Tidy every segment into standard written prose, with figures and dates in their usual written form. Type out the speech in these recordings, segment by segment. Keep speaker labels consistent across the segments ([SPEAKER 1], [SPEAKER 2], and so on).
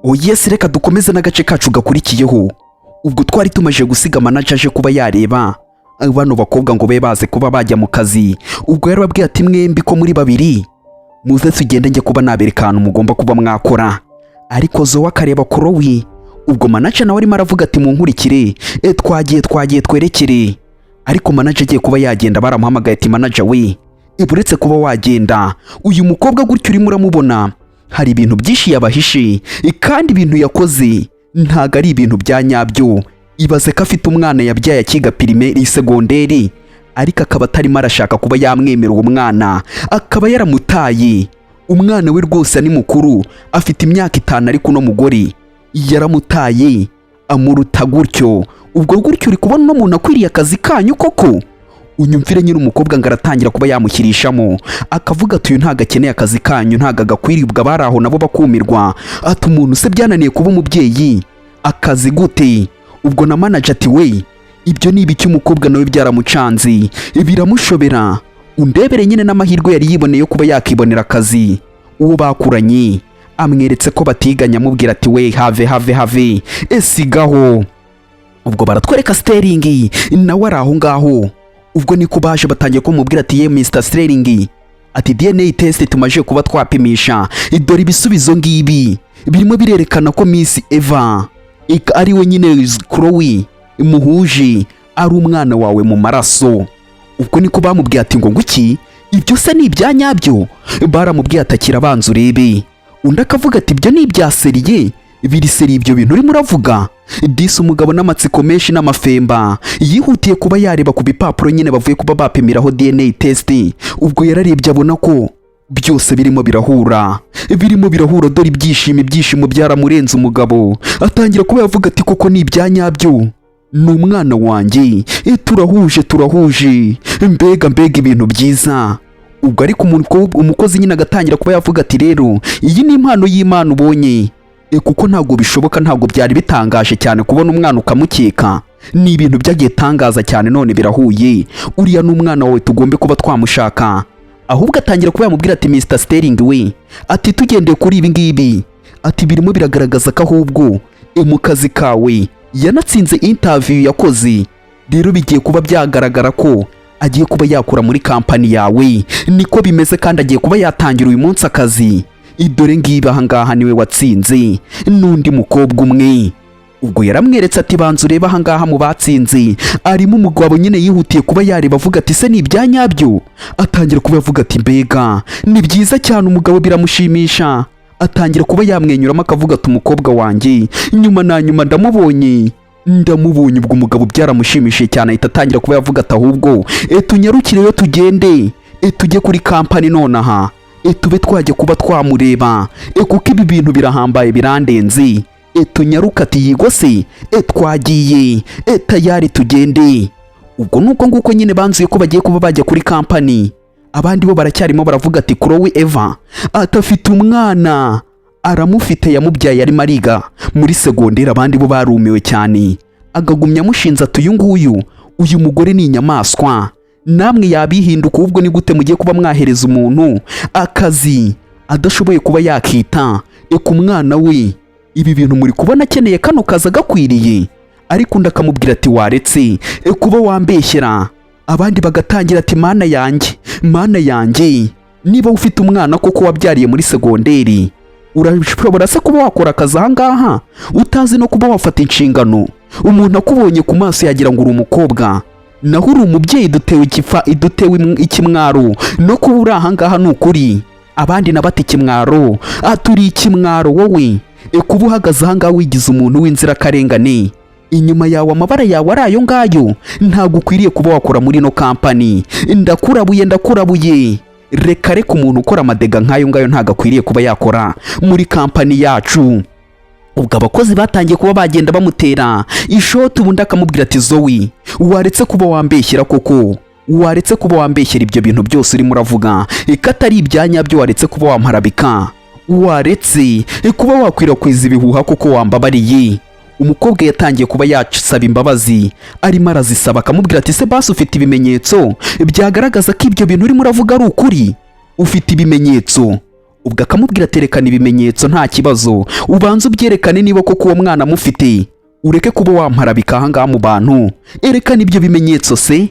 [SPEAKER 1] Yes, reka dukomeze n'agace kacu gakurikiyeho. Ubwo twari tumaje gusiga manager aje kuba yareba bano bakobwa ngo be baze kuba bajya mu kazi. Ubwo yarababwiye ati mwembi ko muri babiri muze tugende njye kuba nabereka ahantu mugomba kuba mwakora. Ariko Zoe akareba Chloe. Ubwo manager nawe arimo aravuga ati munkurikire, twagiye twerekere. Ariko manager agiye kuba yagenda baramuhamagaye ati manager we, iburetse kuba wagenda, uyu mukobwa gutyo urimo uramubona hari ibintu byinshi yabahishe, kandi ibintu yakoze ntago ari ibintu bya nyabyo. Ibaze ko afite umwana yabyaye akiga primaire segonderi, ariko akaba atarimo arashaka kuba yamwemera uwo mwana, akaba yaramutaye. Umwana we rwose ni mukuru, afite imyaka 5, ariko no mugore yaramutaye amuruta gutyo. Ubwo gutyo uri kubona no muntu akwiriye akazi kanyu koko. Unyumvire nyine umukobwa ngaratangira kuba yamushyirishamo, akavuga ati uyu ntago akeneye akazi kanyu, ntago agakwiriye. Ubwo abari aho nabo bakumirwa ati umuntu se byananiye kuba umubyeyi, akazi gute? Ubwo na manager ati we, ibyo ni ibiki? Umukobwa nawe byaramucanze biramushobera. Undebere nyine n'amahirwe yari yiboneye kuba yakibonera akazi. Uwo bakuranye amweretse ko batiganya, amubwira ati we have esigaho. Ubwo baratwereka Sterling nawe ari aho ngaho. Ubwo niko baje batangiye kumubwira ati ye Mr Sterling, ati DNA test tumaje kuba twapimisha, idore ibisubizo ngibi birimo birerekana ko Miss Eva ari we nyine Chloe muhuje ari umwana wawe mu maraso. Ubwo niko bamubwiye ati ngo nguki ibyo se ni ibya nyabyo? Baramubwiye atakira abanza urebe. Undi akavuga ati ibyo ni ibya seriye, biri seri ibyo bintu urimo uravuga? Disi umugabo n'amatsiko menshi n'amafemba yihutiye kuba yareba ku bipapuro nyine bavuye kuba bapimiraho DNA test. Ubwo yararebye abona ko byose birimo birahura, dore ibyishimo byaramurenze. Umugabo atangira kuba yavuga ati koko ni ibya nyabyo, ni umwana wanjye, turahuje, mbega ibintu byiza. Ubwo ariko umukozi nyine agatangira kuba yavuga ati rero iyi ni impano y'Imana ubonye, kuko ntabwo bishoboka, ntabwo byari bitangaje cyane kubona umwana ukamukeka. Ni ibintu byagiye tangaza cyane, none birahuye. Uriya ni umwana wawe, tugombe kuba twamushaka. Ahubwo atangira kuba yamubwira ati Mr Sterling we, ati tugendeye kuri ibi ngibi, ati birimo biragaragaza ko ahubwo mu kazi kawe yanatsinze interview yakoze. Rero bigiye kuba byagaragara ko agiye kuba yakura muri kampani yawe. Niko bimeze, kandi agiye kuba yatangira uyu munsi akazi. Idore ngibi ahangaha niwe watsinze n'undi mukobwa umwe. Ubwo yaramweretse ati banza ureba ahangaha mu batsinze arimo umugabo nyine yihutiye kuba yareba avuga ati se ni ibya nyabyo? Atangira kuba yavuga ati mbega ni byiza cyane. Umugabo biramushimisha, atangira kuba yamwenyuramo akavuga ati umukobwa wanjye nyuma na nyuma ndamubonye. Ubwo umugabo byaramushimishije cyane, ahita atangira kuba yavuga ati ahubwo tunyarukireyo tugende tujye kuri kampani nonaha, tube twajya kuba twamureba, kuko ibi bintu birahambaye birandenze. Tunyaruka ati yigo se, twagiye tayari tugende. Ubwo nuko nguko nyine banzuye ko bagiye kuba bajya kuri kampani. Abandi bo baracyarimo baravuga ati Chloe Eva atafite umwana, aramufite, yamubyaye arimo ariga muri segonderi. Abandi bo barumiwe cyane, agagumya amushinza ati uyu mugore ni inyamaswa, namwe yabihinduka. Ubwo ni gute mugiye kuba mwahereza umuntu akazi adashoboye kuba yakita ku mwana we? Ibi bintu muri kubona akeneye kano kazi agakwiriye? Ariko ndakamubwira ati waretse kuba wambeshyera. Abandi bagatangira ati mana yanjye, niba ufite umwana koko wabyariye muri segonderi, urashobora se kuba wakora akazi ahangaha utazi no kuba wafata inshingano? Umuntu akubonye ku maso yagira ngo uri umukobwa, naho uri umubyeyi. Dutewe ikimwaro no kuba uri ahangaha. Ni ukuri abandi nabati ikimwaro, aturi ikimwaro wowe kuba uhagaze ahangaha wigize umuntu w'inzirakarengane. Inyuma yawe amabara yawe ari ayo ngayo, ntabwo ukwiriye kuba wakora muri no kampani. Ndakurabuye. Reka umuntu ukora amadega nk'ayo ngayo ntabwo akwiriye kuba yakora muri kampani yacu. Ubwo abakozi batangiye kuba bagenda bamutera ishoti. Ubundi akamubwira ati Zoe, waretse kuba wambeshyera koko, waretse kuba wambeshyera ibyo bintu byose urimo uravuga ko atari ibya nyabyo. Waretse kuba wamparabika, waretse kuba wakwirakwiza ibihuha kuko wambabariye. Umukobwa yatangiye kuba yasaba imbabazi, arimo arazisaba. Akamubwira ati se basi ufite ibimenyetso byagaragaza ko ibyo bintu urimo uravuga ari ukuri? Ufite ibimenyetso? ubwo akamubwira aterekana ibimenyetso nta kibazo, ubanza ubyerekane niba koko uwo mwana amufite, ureke kuba wamparabika aha ngaha mu bantu, erekana ibyo bimenyetso se.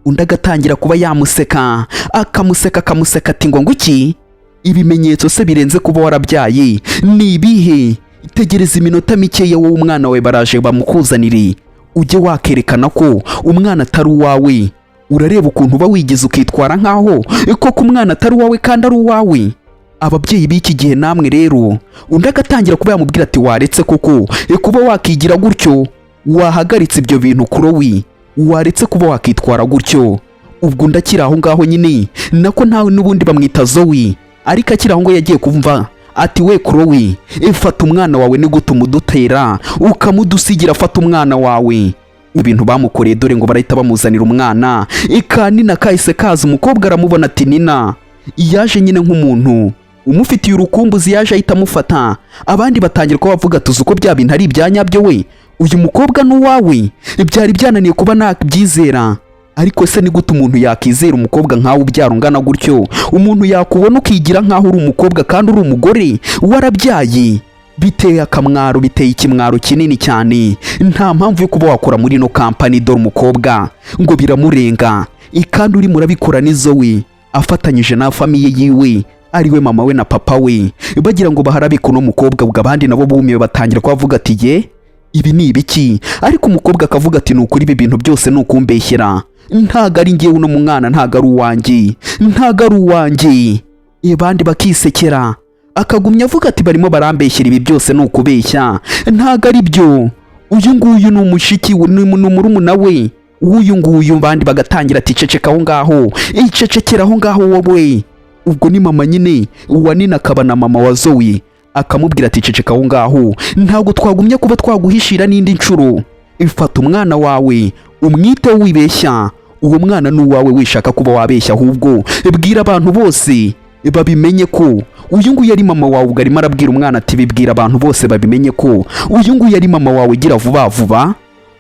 [SPEAKER 1] Undi agatangira kuba yamuseka, akamuseka ati ngo iki ibimenyetso se birenze kuba warabyaye ni ibihe? Tegereza iminota mikeya wowe umwana wawe baraje bamukuzanire, ujye wakerekana ko umwana atari uwawe. Urareba ukuntu uba wigize ukitwara nkaho koko umwana atari uwawe kandi ari uwawe. Ababyeyi b'iki gihe namwe rero. Undi agatangira kuba yamubwira ati waretse koko kuba wakigira gutyo, wahagaritse ibyo bintu Chloe, waretse kuba wakitwara gutyo. Ubwo ndakira aho ngaho nyine nako ntawe n'ubundi bamwita Zoe, ariko akira aho ngo yagiye kumva ati we Chloe, fata umwana wawe ni gute umudutera ukamudusigira, fata umwana wawe. Ibintu bamukoreye dore ngo barahita bamuzanira umwana, Nina kahise kaza, umukobwa aramubona ati Nina yaje nyine nk'umuntu umufitiye urukumbuzi, yaje ahita amufata. Abandi batangira ko bavuga tuzi uko bya bintu ari ibya nyabyo, we uyu mukobwa n'uwawe. Byari byananiye kuba nabyizera, ariko se ni gute umuntu yakizera umukobwa nkawe ubyara ungana gutyo? Umuntu yakubona ukigira nkaho uri umukobwa kandi uri umugore warabyaye. Biteye akamwaro, biteye ikimwaro kinini cyane. Nta mpamvu yo kuba wakora muri no company, dore umukobwa ngo biramurenga, kandi uri murabikora nizo we afatanyije na famiye yiwe, ariwe mama we na papa we, bagira ngo baharabike uno mukobwa. Ubwo abandi nabo bumiwe batangira kuvuga ati ye ibi ni ibiki? Ariko umukobwa akavuga ati nukuri ibi bintu byose nukumbeshyera, ntago ari ngewe uno mwana, ntago ari uwanjye, ntago ari uwanjye. Abandi bakisekera, akagumya avuga ati barimo barambeshyera, ibi byose nukubeshya, ntago ari byo, uyu nguyu ni umushiki we, ni murumuna we uyu nguyu. Bandi bagatangira ati ceceka aho ngaho, cecekera aho ngaho wowe. Ubwo ni mama nyine wa Nina akaba na mama wa Zoe, akamubwira ati ceceka aho ngaho, ntago twagumya kuba twaguhishira n'indi nshuro. Ifata umwana wawe umwiteho wibeshya, uwo mwana ni uwawe, wishaka kuba wabeshya ahubwo bwira abantu bose babimenye ko uyu nguyu ari mama wawe. Ubwo arimo arabwira umwana ati bibwira abantu bose babimenye ko uyu nguyu ari mama wawe, gira vuba vuba.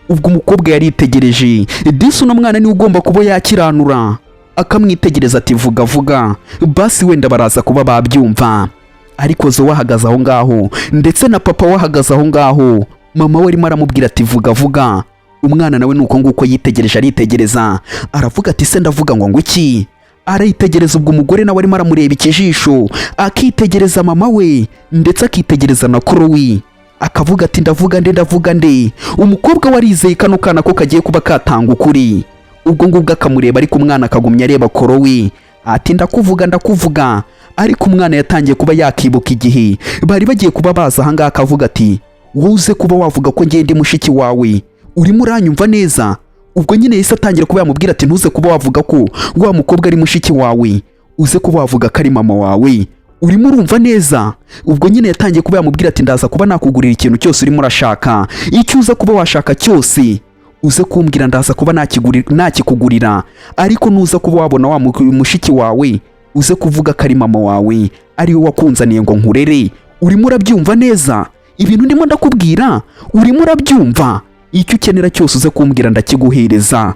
[SPEAKER 1] Ubwo umukobwa yaritegereje, disi uno mwana niwe ugomba kuba yakiranura, akamwitegereza ati vuga vuga, basi wenda baraza kuba babyumva. Ariko zo wahagaze aho ngaho, ndetse na papa wahagaze aho ngaho, mama we arimo aramubwira ati vuga vuga. Umwana nawe nuko nguko yitegereje, aritegereza, aravuga ati se ndavuga ngo iki? Aritegereza. Ubwo umugore nawe arimo aramureba ikijisho, akitegereza mama we ndetse akitegereza na Chloe, akavuga ati ndavuga nde. Umukobwa warizeye kano kana ko kagiye kuba katanga ukuri. Ubwo ngubwo akamureba, ariko umwana akagumya areba Chloe ati ndakuvuga. Ariko umwana yatangiye kuba yakibuka igihe bari bagiye kuba baza aha ngaha, akavuga ati wowe kuba wavuga ko ngende mushiki wawe, urimo uranyumva neza? Ubwo nyine yahise atangira kuba yamubwira ati ntuze kuba wavuga ko wa mukobwa ari mushiki wawe, uze kuba wavuga ko ari mama wawe, urimo urumva neza? Ubwo nyine yatangiye kuba yamubwira ati ndaza kuba nakugurira ikintu cyose urimo urashaka, icyo uza kuba washaka cyose uze kumbwira, ndaza kuba nakikugurira. Ariko nuza kuba wabona wa mushiki wawe, uze kuvuga ko ari mama wawe, ari we wakunzaniye ngo nkurere. Urimo urabyumva neza ibintu ndimo ndakubwira? Urimo urabyumva? Icyo ukenera cyose uze kumbwira ndakiguhereza.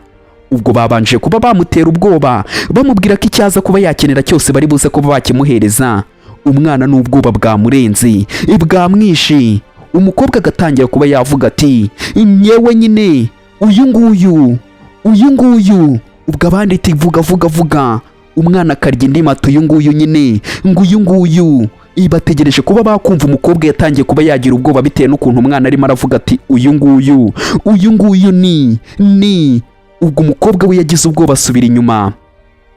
[SPEAKER 1] Ubwo babanje kuba bamutera ubwoba, bamubwira ko icyaza kuba yakenera cyose bari buze kuba bakimuhereza. Umwana n'ubwoba bwamurenze, bwamwishe. Umukobwa agatangira kuba yavuga ati nyewe nyine uyu nguyu. Ubwo abandi ati vuga. Umwana akarya indi mato, uyu nguyu nyine ngo uyu nguyu. Bategereje kuba bakumva umukobwa yatangiye kuba yagira ubwoba bitewe n'ukuntu umwana arimo aravuga ati uyu nguyu ni. Ubwo umukobwa we yagize ubwoba asubira inyuma.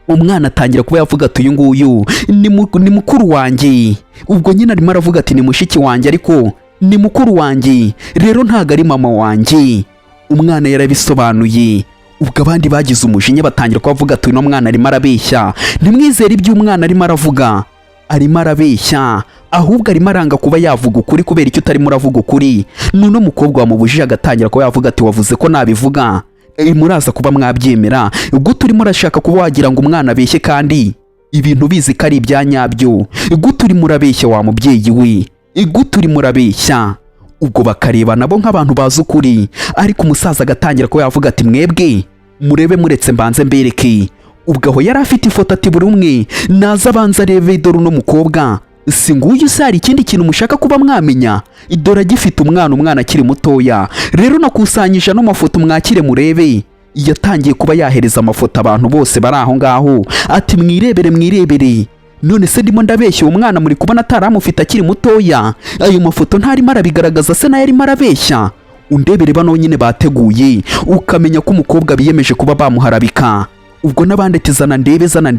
[SPEAKER 1] Umwana atangira kuba yavuga ati uyu nguyu ni mukuru wanjye. Ubwo nyine arimo aravuga ati ni mushiki wanjye, ariko ni mukuru wanjye, rero ntago ari mama wanjye. Umwana yarabisobanuye. Ubwo abandi bagize umujinya batangira kubavuga ati uno mwana arimo arabeshya, ntimwizere ibyo umwana arimo aravuga, arimo arabeshya, ahubwo arimo aranga kuba yavuga ukuri kubera icyo utarimo uravuga ukuri. Nuno mukobwa wamubujije agatangira kuba yavuga ati wavuze ko nabivuga muraza kuba mwabyemera, gute urimo urashaka kuba wagira ngo umwana abeshye kandi ibintu bizi ko ari ibya nyabyo? Gute urimo urabeshya wa mubyeyi we, gute urimo urabeshya? Ubwo bakareba nabo nk'abantu bazi ukuri, ariko umusaza agatangira kuba yavuga ati mwebwe murebe muretse mbanze mbereke. Ubwo aho yari afite ifoto ati buri umwe naza abanza arebe, dore uno mukobwa si nguyu se hari ikindi kintu mushaka kuba mwamenya? Dore agifite umwana akiri mutoya. Rero nakusanyije ano mafoto mwakire murebe. Yatangiye kuba yahereza amafoto abantu bose bari aho ngaho, ati mwirebere. None se ndimo ndabeshya uwo mwana muri kubona ataramufite akiri mutoya? Ayo mafoto ntarimo arabigaragaza se nayo arimo arabeshya? Undebere bano nyine bateguye ukamenya ko umukobwa biyemeje kuba bamuharabika. Ubwo nabandi ati zana ndebe zana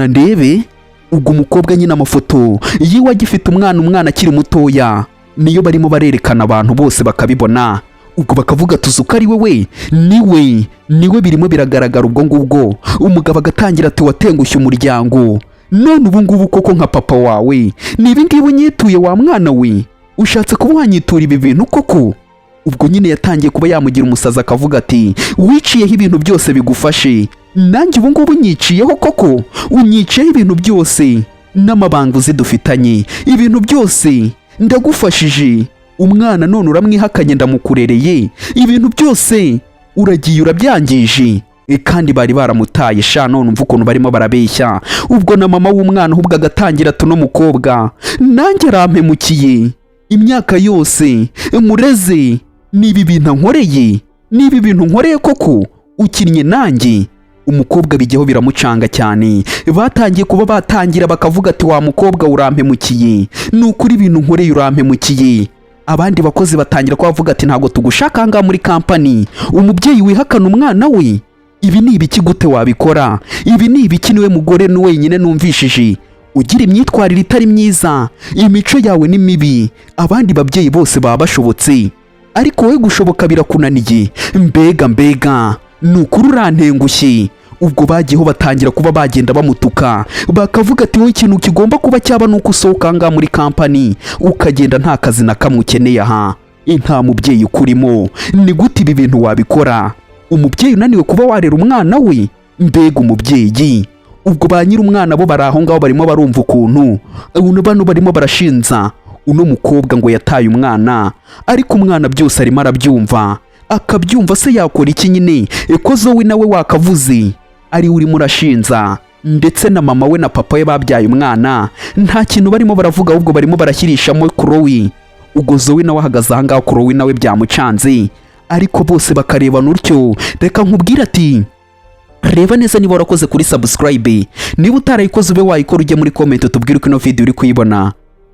[SPEAKER 1] ndebe. Ubwo umukobwa nyine amafoto yiwe agifite umwana akiri mutoya niyo barimo barerekana abantu bose bakabibona. Ubwo bakavuga tuzuka ari we niwe birimo biragaragara. Ubwo ngubwo umugabo agatangira ati watengushye umuryango, none ubu ngubu koko nka papa wawe ni ibi ngibi unyituye wa mwana we? Ushatse kuba wanyitura ibi bintu koko? Ubwo nyine yatangiye kuba yamugira umusazi akavuga ati wiciyeho ibintu byose bigufashe, nanjye ubu ngubu unyiciyeho koko? Unyiciyeho ibintu byose n'amabanga uzi dufitanye, ibintu byose ndagufashije. Umwana none uramwihakanye ndamukurereye, ibintu byose uragiye urabyangije. Kandi bari baramutaye sha, none umva ukuntu barimo barabeshya. Ubwo na mama w'umwana ahubwo agatangira ati no mukobwa nanjye arampemukiye, imyaka yose mureze, nibi bintu nkoreye koko, ukinnye nanjye? Umukobwa bijyaho biramucanga cyane, batangiye kuba batangira bakavuga ati wa mukobwa urampemukiye, nukuri ibintu nkoreye urampemukiye. Abandi bakozi batangira ko bavuga ati ntago tugushaka ngaha muri kampani, umubyeyi wihakana umwana we, ibi ni ibiki gute wabikora? Ibi ni ibiki? niwe mugore ni wenyine numvishije ugira imyitwarire itari myiza, imico yawe ni mibi, abandi babyeyi bose baba bashobotse ariko wowe gushoboka birakunaniye. Mbega nukuri urantengushye. Ubwo bagiyeho batangira kuba bagenda bamutuka, bakavuga ati wowe ikintu kigomba kuba cyaba nuko usohoka ngaha muri kampani ukagenda nta kazi na kamwe ukeneye aha, nta mubyeyi ukurimo. Ni gute ibi bintu wabikora? Umubyeyi unaniwe kuba warera umwana we? Mbega umubyeyi. Ubwo ba nyiri umwana bo bari aho ngaho barimo barumva ukuntu bano barimo barashinza uno mukobwa ngo yataye umwana, ariko umwana byose arimo arabyumva, akabyumva. Se yakora iki nyine? Eko zowe nawe wakavuze ari urimo urashinza, ndetse na mama we na papa we babyaye umwana nta kintu barimo baravuga, ahubwo barimo barashyirishamo Chloe. Ubwo Zoe nawe ahagaze aha ngaho, Chloe nawe byamucanze, ariko bose bakarebana utyo. Reka nkubwire ati reba neza niba warakoze kuri subscribe, niba utarayikoze ube wayikora, ujye muri comment tubwire uko ino video uri kuyibona.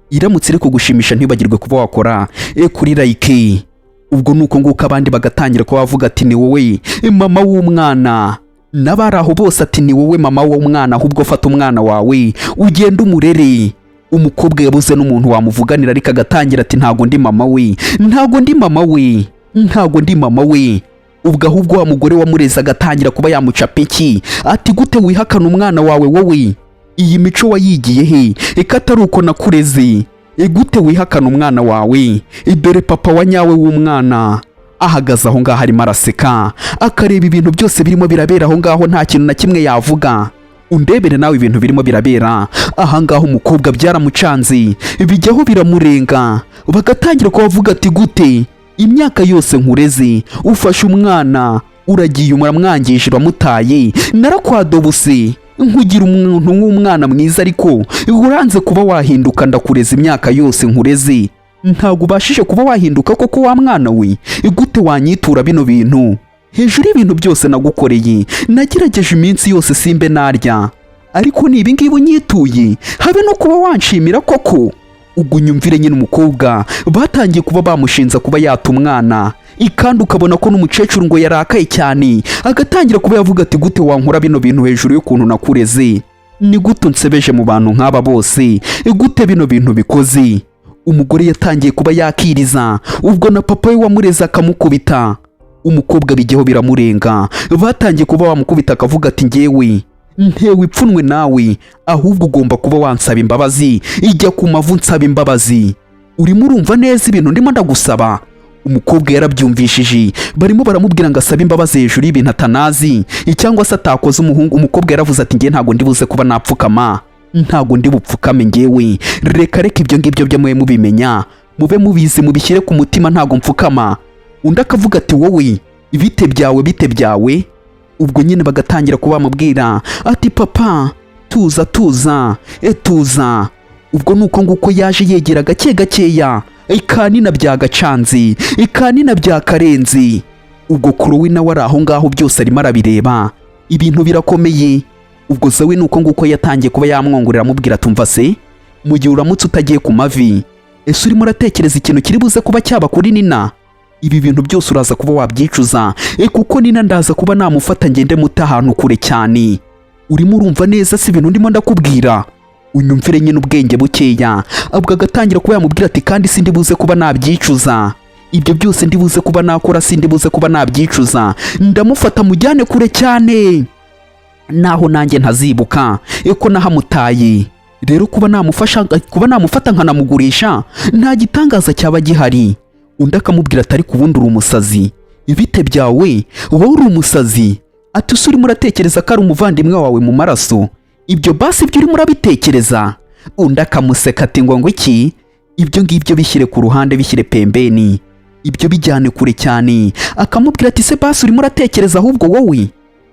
[SPEAKER 1] Iramutse iri kugushimisha ntibagirwe kuba wakora kuri like. Ubwo nuko nguko abandi bagatangira ko bavuga ati ni wowe mama w'umwana, n'abari aho bose ati ni wowe mama w'umwana, ahubwo fata umwana wawe ugenda umurere. Umukobwa yabuze n'umuntu wamuvuganira, ariko agatangira ati ntago ndi mama we. Ubwo ahubwo wa mugore wamureze agatangira kuba yamucapa iki, ati gute wihakana umwana wawe wowe? Iyi mico wayigiye he? Eka atari uko nakureze, gute wihakana umwana wawe? Dore papa wa nyawe w'umwana ahagaze aho ngaho arimo araseka, akareba ibintu byose birimo birabera aho ngaho, nta kintu na kimwe yavuga. Undebere nawe ibintu birimo birabera aha ngaho. Umukobwa byaramucanze, bijyaho biramurenga, bagatangira ko bavuga ati gute imyaka yose nkureze ufashe umwana uragiye umuramwangije uramutaye, narakwadobuse nkugira umuntu w'umwana mwiza, ariko uranze kuba wahinduka. Ndakureza imyaka yose nkureze, ntago ubashije kuba wahinduka koko wa mwana we? Gute wanyitura bino bintu? Hejuru y'ibintu byose nagukoreye nagerageje iminsi yose simbe narya, ariko ni ibi ngibi unyituye, habe no kuba wanshimira koko? Ubwo nyumvire nyine umukobwa batangiye kuba bamushinza kuba yata umwana, kandi ukabona ko n'umukecuru ngo yarakaye cyane, agatangira kuba yavuga ati gute wankora bino bintu hejuru y'ukuntu nakureze? Ni gute unsebeje mu bantu nk'aba bose? Gute bino bintu bikoze? Umugore yatangiye kuba yakiriza, ubwo na papa we wamureze akamukubita. Umukobwa bijyaho biramurenga, batangiye kuba bamukubita, akavuga ati ngewe ntewe ipfunwe nawe, ahubwo ugomba kuba wansaba imbabazi. Ijya ku mavu nsaba imbabazi. Urimo urumva neza ibintu ndimo ndagusaba? Umukobwa yarabyumvishije, barimo baramubwira ngo asabe imbabazi hejuru y'ibintu atanazi cyangwa se atakoze. Umukobwa yaravuze ati ngiye ntago ndibuze kuba napfukama, ntago ndi bupfukame ngewe, reka ibyo ngibyo byo mwe mubimenya, mube mubizi mubishyire ku mutima, ntago mfukama. Undi akavuga ati wowe bite byawe? Ubwo nyine bagatangira kuba bamubwira ati papa tuza tuza tuza. Ubwo nuko nguko yaje yegera gake gakeya Kanina bya Gacanzi, Kanina bya Karenzi. Ubwo Kurowi nawe ari aho ngaho byose arimo arabireba, ibintu birakomeye. Ubwo Zawe nuko nguko yatangiye kuba yamwongorera amubwira tumva se, mu gihe uramutse utagiye ku mavi, ese urimo uratekereza ikintu kiri buze kuba cyaba kuri Nina? Ibi bintu byose uraza kuba wabyicuza, kuko Nina ndaza kuba namufata ngende muta ahantu kure cyane. Urimo urumva neza si ibintu ndimo ndakubwira? Unyumvire nyine ubwenge bukeya. Abwo agatangira kuba yamubwira ati kandi sindi buze kuba nabyicuza, ibyo byose ndi buze kuba nakora sindi buze kuba nabyicuza, ndamufata mujyane kure cyane naho nanjye ntazibuka ko nahamutaye. Rero kuba namufata nkanamugurisha nta gitangaza cyaba gihari. Undi akamubwira atari kubundi uri umusazi, ibite byawe wowe uri umusazi. Ati usuri muratekereza ko ari umuvandimwe wawe mu maraso, ibyo basi ibyo urimo urabitekereza? Undi akamuseka ati ngo iki, ibyo ngibyo bishyire ku ruhande, bishyire pembeni, ibyo bijyane kure cyane. Akamubwira ati se basi urimo uratekereza, ahubwo wowe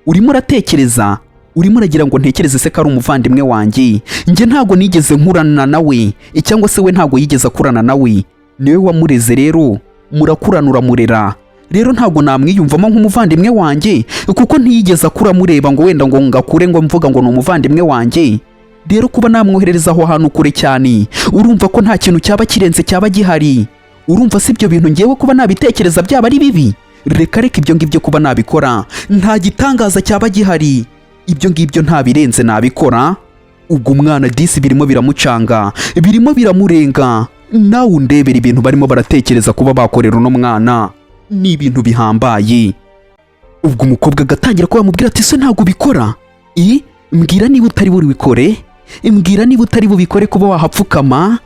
[SPEAKER 1] urimo uratekereza, urimo uragira ngo ntekereze se ko ari umuvandimwe wanjye? Njye ntago nigeze nkurana nawe, cyangwa se we ntago yigeze akurana nawe, niwe wamureze. Rero murakurana uramurera, rero ntago namwiyumvamo nk'umuvandimwe wanjye kuko ntiyigeze akura mureba ngo wenda ngo ngakure ngo mvuga ngo ni umuvandimwe wanjye. Rero kuba namwoherereza aho hantu kure cyane, urumva ko nta kintu cyaba kirenze cyaba gihari? Urumva si ibyo bintu ngewe kuba nabitekereza byaba ari bibi? Reka ibyo ngibyo kuba nabikora nta gitangaza cyaba gihari, ibyo ngibyo nta birenze nabikora. Ubwo umwana disi birimo biramucanga, birimo biramurenga. Nawe undebera ibintu barimo baratekereza kuba bakorera uno mwana, ni ibintu bihambaye. Ubwo umukobwa agatangira kuba yamubwira ati se ntago ubikora? Mbwira niba utari bubikore, mbwira niba utari bubikore kuba wahapfukama.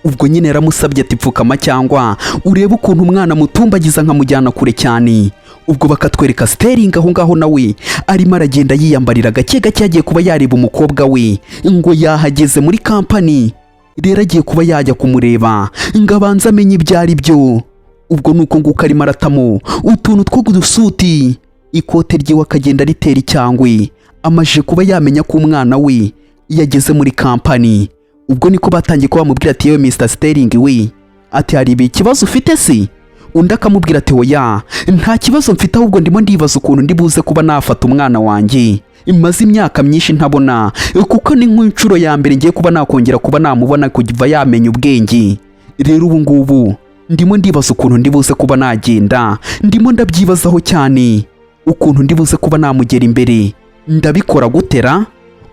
[SPEAKER 1] Ubwo nyine yaramusabye ati pfukama cyangwa urebe ukuntu umwana mutumbagiza nkamujyana kure cyane. Ubwo bakatwereka Sterling aho ngaho nawe arimo aragenda yiyambarira gake gake, yagiye kuba yareba umukobwa we ngo yahageze muri kampani. Rero agiye kuba yajya kumureba ngo abanze amenye ibyo ari byo. Ubwo nuko nguko arimo aratamo utuntu two gusuti, ikote ryiwe akagenda ritera icyangwe, amaje kuba yamenya ko umwana we yageze muri kampani. Ubwo niko batangiye kuba bamubwira ati yewe Mr Sterling we, ati hari ikibazo ufite se? Undi akamubwira ati oya nta kibazo mfite, ahubwo ndimo ndibaza ukuntu ndi buze kuba nafata umwana wanjye imaze imyaka myinshi ntabona, kuko ni nk'inshuro ya mbere ngiye kuba nakongera kuba namubona kuva yamenya ubwenge. Rero ubu ngubu ndimo ndibaza ukuntu ndi buze kuba nagenda, ndimo ndabyibazaho cyane ukuntu ndi buze kuba namugera imbere, ndabikora gutera.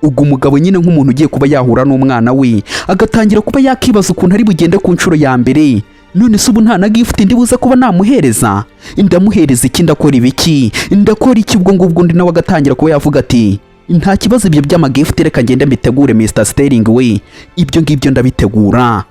[SPEAKER 1] Ubwo umugabo nyine nk'umuntu ugiye kuba yahura n'umwana we agatangira kuba yakibaza ukuntu ari bugende ku nshuro ya mbere. None se ubu nta na gift ndi buze kuba namuhereza? Ndamuhereza iki? Ndakora ibiki? Ndakora iki? Ubwo ngubwo undi nawe agatangira kuba yavuga ati nta kibazo, ibyo by'amagift reka ngende mbitegure Mr Sterling we, ibyo ngibyo ndabitegura.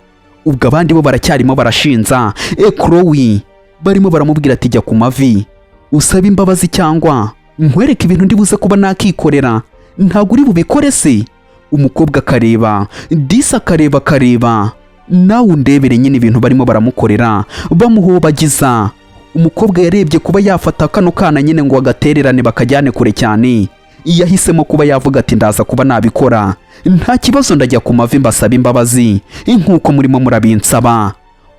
[SPEAKER 1] Ubwo abandi bo baracyarimo barashinza Chloe, barimo baramubwira ati jya ku mavi usaba imbabazi cyangwa nkwereke ibintu ndi buze kuba nakikorera, ntago uri bubikore se? Umukobwa akareba, disi akareba, nawe undebere nyine ibintu barimo baramukorera bamuhobagiza. Umukobwa yarebye kuba yafata kano kana nyine ngo agatererane bakajyane kure cyane, yahisemo kuba yavuga ati ndaza kuba nabikora, nta kibazo ndajya ku mavi mbasaba imbabazi nk'uko murimo murabinsaba.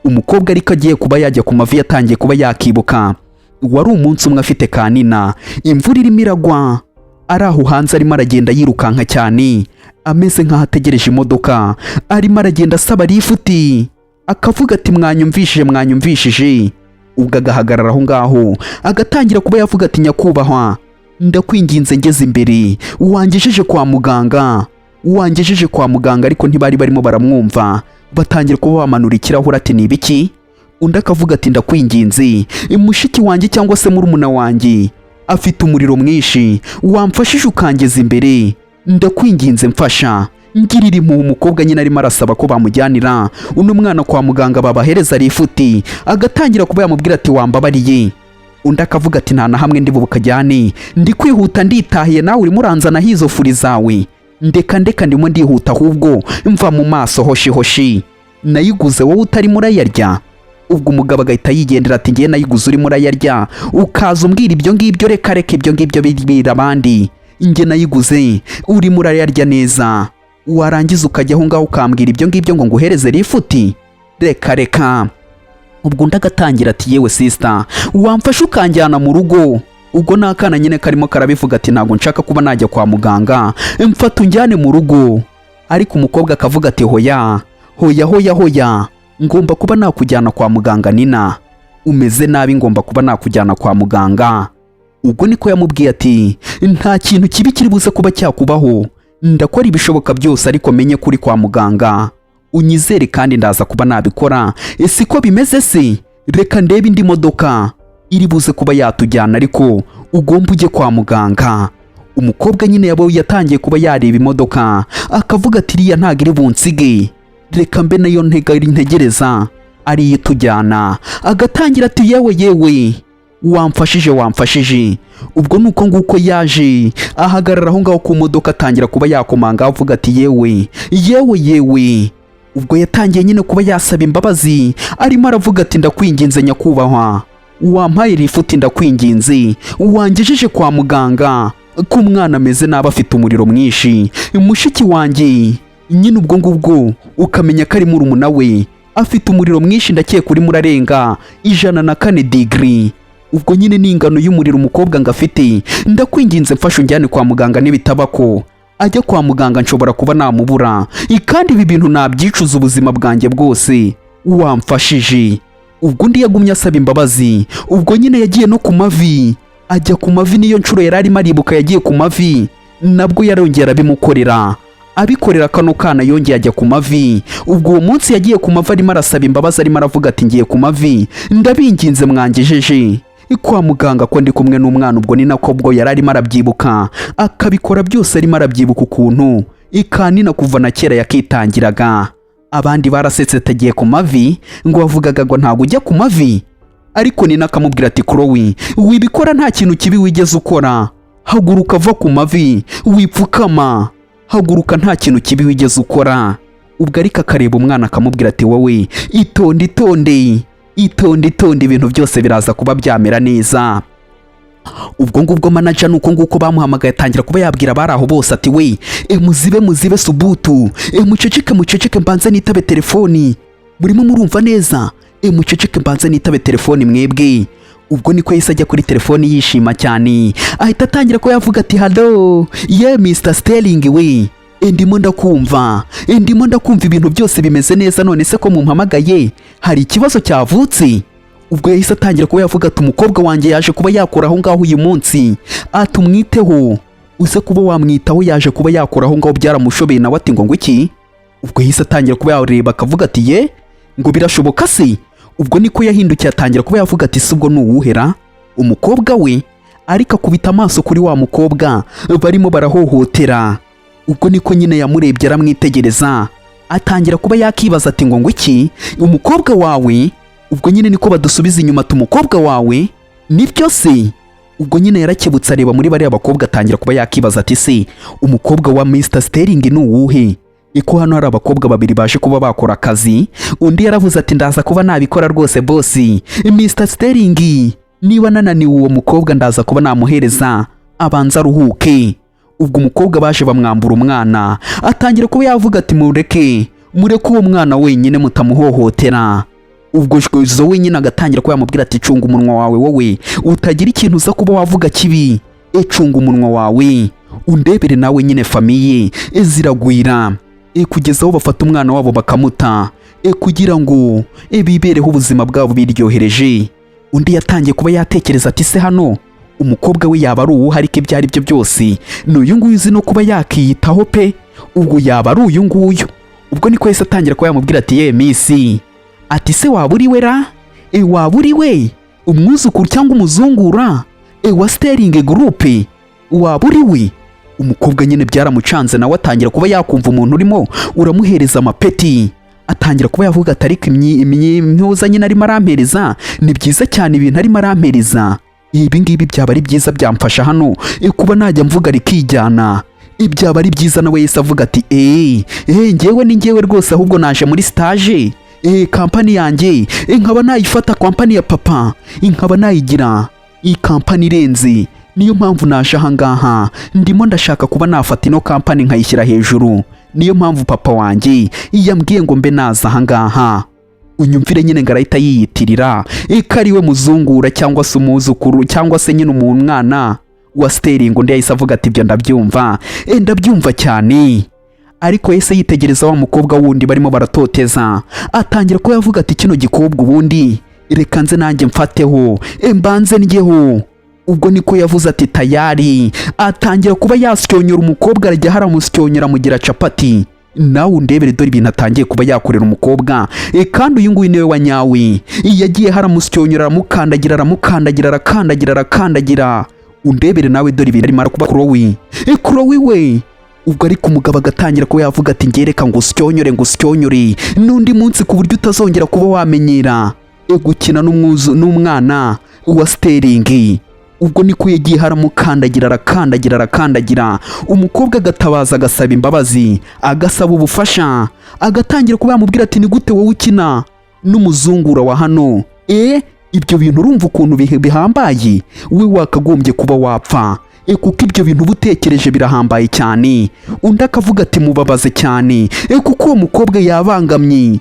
[SPEAKER 1] Umukobwa ariko agiye kuba yajya ku mavi yatangiye kuba yakibuka wari umunsi umwe afite Kanina, imvura irimo iragwa, ari aho hanze arimo aragenda yirukanka cyane ameze nk'aho ategereje imodoka, arimo aragenda asaba lifuti, akavuga ati mwanyumvishije. Ubwo agahagarara aho ngaho agatangira kuba yavuga ati nyakubahwa ndakwinginze ngeze imbere, wangejeje kwa muganga. Ariko ntibari barimo baramwumva, batangira kuba bamanura ikirahure ati ni ibiki? Undi akavuga ati ndakwinginze, mushiki wanjye cyangwa se murumuna wanjye afite umuriro mwinshi, wamfashije ukangeza imbere, ndakwinginze mfasha, ngirira impuhwe. Umukobwa nyine arimo arasaba ko bamujyanira uno mwana kwa muganga babahereza lifuti, agatangira kuba yamubwira ati wambabariye. Undi akavuga ati nta na hamwe ndi bukajyane, ndi kwihuta nditahiye, nawe urimo uranzana hizo furi zawe, ndeka ndimo ndihuta, ahubwo mva mu maso hoshi, nayiguze wowe utarimo urayarya. Ubwo umugabo agahita yigendera ati ngiye nayiguze urimo urayarya, ukaza umbwira ibyo ngibyo, reka ibyo ngibyo bibwira abandi, njye nayiguze urimo urayarya neza warangiza ukajya aho ngaho ukambwira ibyo ngibyo ngo nguhereze rifuti? Reka ubwo ndagatangira ati yewe sister wamfasha ukanjyana mu rugo. ubwo nakana nyine karimo karabivuga ati ntago nshaka kuba najya kwa muganga mfata unjyane mu rugo. ariko umukobwa akavuga ati hoya ngomba kuba nakujyana kwa muganga Nina, umeze nabi ngomba kuba nakujyana kwa muganga. ubwo niko yamubwiye ati nta kintu kibi kiri buze kuba cyakubaho, ndakora ibishoboka byose ariko menye kuri kwa muganga unyizere kandi ndaza kuba nabikora. ese ko bimeze se? reka ndebe indi modoka iri buze kuba yatujyana ariko ugomba ujye kwa muganga. umukobwa nyine yabo yatangiye kuba yareba imodoka akavuga ati iriya ntago iri bunsige, reka mbe nayo ntegereza ari itujyana. agatangira ati yewe wamfashije. ubwo nuko nguko yaje ahagarara aho ngaho ku modoka atangira kuba yakomanga avuga ati yewe. ubwo yatangiye nyine kuba yasaba imbabazi arimo aravuga ati ndakwinginze nyakubahwa wampaye rifuti, ndakwinginze wangejeje kwa muganga ko umwana ameze nabi afite umuriro mwinshi, mushiki wanjye nyine ubwo ngubwo ukamenya ko ari murumuna we afite umuriro mwinshi, ndakeka urimo urarenga 104 digiri. ubwo nyine ni ingano y'umuriro umukobwa ngo afite, ndakwinginze mfasha unjyane kwa muganga nibitabako ajya kwa muganga nshobora kuba namubura, kandi ibi bintu nabyicuza ubuzima bwanjye bwose, wamfashije. ubwo undi yagumye asaba imbabazi. ubwo nyine yagiye no ku mavi, ajya ku mavi, niyo nshuro yari arimo aribuka yagiye ku mavi nabwo yarongera abimukorera kano kana yongeye ajya ku mavi. ubwo uwo munsi yagiye ku mavi arimo arasaba imbabazi, arimo aravuga ati ngiye ku mavi, ndabinginze mwangejeje kwa muganga ko ndi kumwe n'umwana. ubwo ni nako bwo yari arimo arabyibuka akabikora byose, arimo arabyibuka ukuntu ikanina kuva na kera yakitangiraga. abandi barasetse tagiye ku mavi ngo bavugaga ngo ntago ujya ku mavi, ariko Nina akamubwira ati Chloe wibikora nta kintu kibi wigeze ukora, haguruka va ku mavi wipfukama, haguruka nta kintu kibi wigeze ukora. ubwo ariko akareba umwana akamubwira ati wowe itonde ibintu byose biraza kuba byamera neza. ubwo ngubwo manager nuko nguko bamuhamagaye atangira kuba yabwira bari aho bose ati we muzibe subutu, muceceke mbanze nitabe telefoni, murimo murumva neza, muceceke mbanze nitabe telefoni mwebwe. ubwo niko yise ajya kuri telefoni yishima cyane, ahita atangira ko yavuga ati hello Mr Sterling we, ndimo ndakumva ibintu byose bimeze neza, none se ko mumpamagaye hari ikibazo cyavutse? ubwo yahise atangira kuba yavuga ati umukobwa wanjye yaje kuba yakora aho ngaho uyu munsi, atumwiteho uze kuba wamwitaho, yaje kuba yakora aho ngaho byaramushobeye nawe ati ngo iki? ubwo yahise atangira kuba yareba akavuga ati ngo birashoboka se? ubwo niko yahindukiye atangira kuba yavuga ati si ubwo nuwuhera umukobwa we, ariko akubita amaso kuri wa mukobwa barimo barahohotera. ubwo niko nyine yamurebye aramwitegereza atangira kuba yakibaza ati ngo iki umukobwa wawe? ubwo nyine niko badusubiza inyuma ati umukobwa wawe nibyo se? ubwo nyine yarakebutse areba muri bariya bakobwa atangira kuba yakibaza ati se umukobwa wa Mr Sterling ni uwuhe? iko hano hari abakobwa babiri baje kuba bakora akazi. undi yaravuze ati ndaza kuba nabikora rwose bosi, Mr Sterling niba nananiwe uwo mukobwa ndaza kuba namuhereza abanza aruhuke. ubwo umukobwa baje bamwambura umwana atangira kuba yavuga ati mureke uwo mwana wenyine mutamuhohotera. ubwo zo wenyine agatangira kuba yamubwira ati cunga umunwa wawe wowe utagira ikintu uza kuba wavuga kibi, cunga umunwa wawe undebere nawe nyine famiye ziragwira, kugeza aho bafata umwana wabo bakamuta kugira ngo bibereho ubuzima bwabo biryohereje. undi yatangiye kuba yatekereza ati se hano umukobwa we yaba ari uwuhe? ariko ibyo ari byo byose n'uyu nguyu uzi no kuba yakiyitaho pe, ubwo yaba ari uyu nguyu. ubwo niko yahise atangira kuba yamubwira ati misi, ati se waba uri we ra? waba uri we umwuzukuru cyangwa umuzungura wa Sterling Group? waba uri we? umukobwa nyine byaramucanze nawe atangira kuba yakumva umuntu urimo uramuhereza amapeti, atangira kuba yavuga ati ariko imyuza nyine arimo arampereza ni byiza cyane, ibintu arimo arampereza ibi ngibi byaba ari byiza, byamfasha hano kuba najya mvuga rikijyana, byaba ari byiza. nawe yese avuga ati ngewe ni ngewe rwose, ahubwo naje muri stage kampani yanjye nkaba nayifata, kampani ya papa nkaba nayigira iyi kampani irenze, niyo mpamvu naje ahangaha, ndimo ndashaka kuba nafata ino kampani nkayishyira hejuru. Niyo mpamvu papa wanjye yambwiye ngo mbe naza ahangaha. Unyumvire nyine ngarahita yiyitirira ko ari we muzungura cyangwa se umuzukuru cyangwa se nyine umwana wa Sterling. Undi yahise avuga ati ibyo ndabyumva, ndabyumva cyane. Ariko yahise yitegereza wa mukobwa wundi barimo baratoteza, atangira ko yavuga ati kino gikobwa ubundi reka nze nanjye mfateho, mbanze njyeho. Ubwo niko yavuze ati tayari, atangira kuba yasyonyora umukobwa, arajya haramusyonyora mugira capati. Nawe undebere dore ibintu atangiye kuba yakorera umukobwa, kandi uyu nguyu niwe wa nyawe. Yagiye haramusyonyora, aramukandagira. Undebere nawe dore ibintu arimo kuba Chloe we. Ubwo ariko umugabo agatangira kuba yavuga ati ngereka ngo usyonyore n'undi munsi ku buryo utazongera kuba wamenyera gukina n'umwana wa Sterling. Ubwo niko yagiye haramukandagira, umukobwa agatabaza, agasaba imbabazi, agasaba ubufasha, agatangira kuba yamubwira ati ni gute wowe ukina n'umuzungura wa hano? Ibyo bintu urumva ukuntu bihambaye, we wakagombye kuba wapfa, kuko ibyo bintu ubutekereje birahambaye cyane. Undi akavuga ati mubabaze cyane, kuko uwo mukobwa yabangamye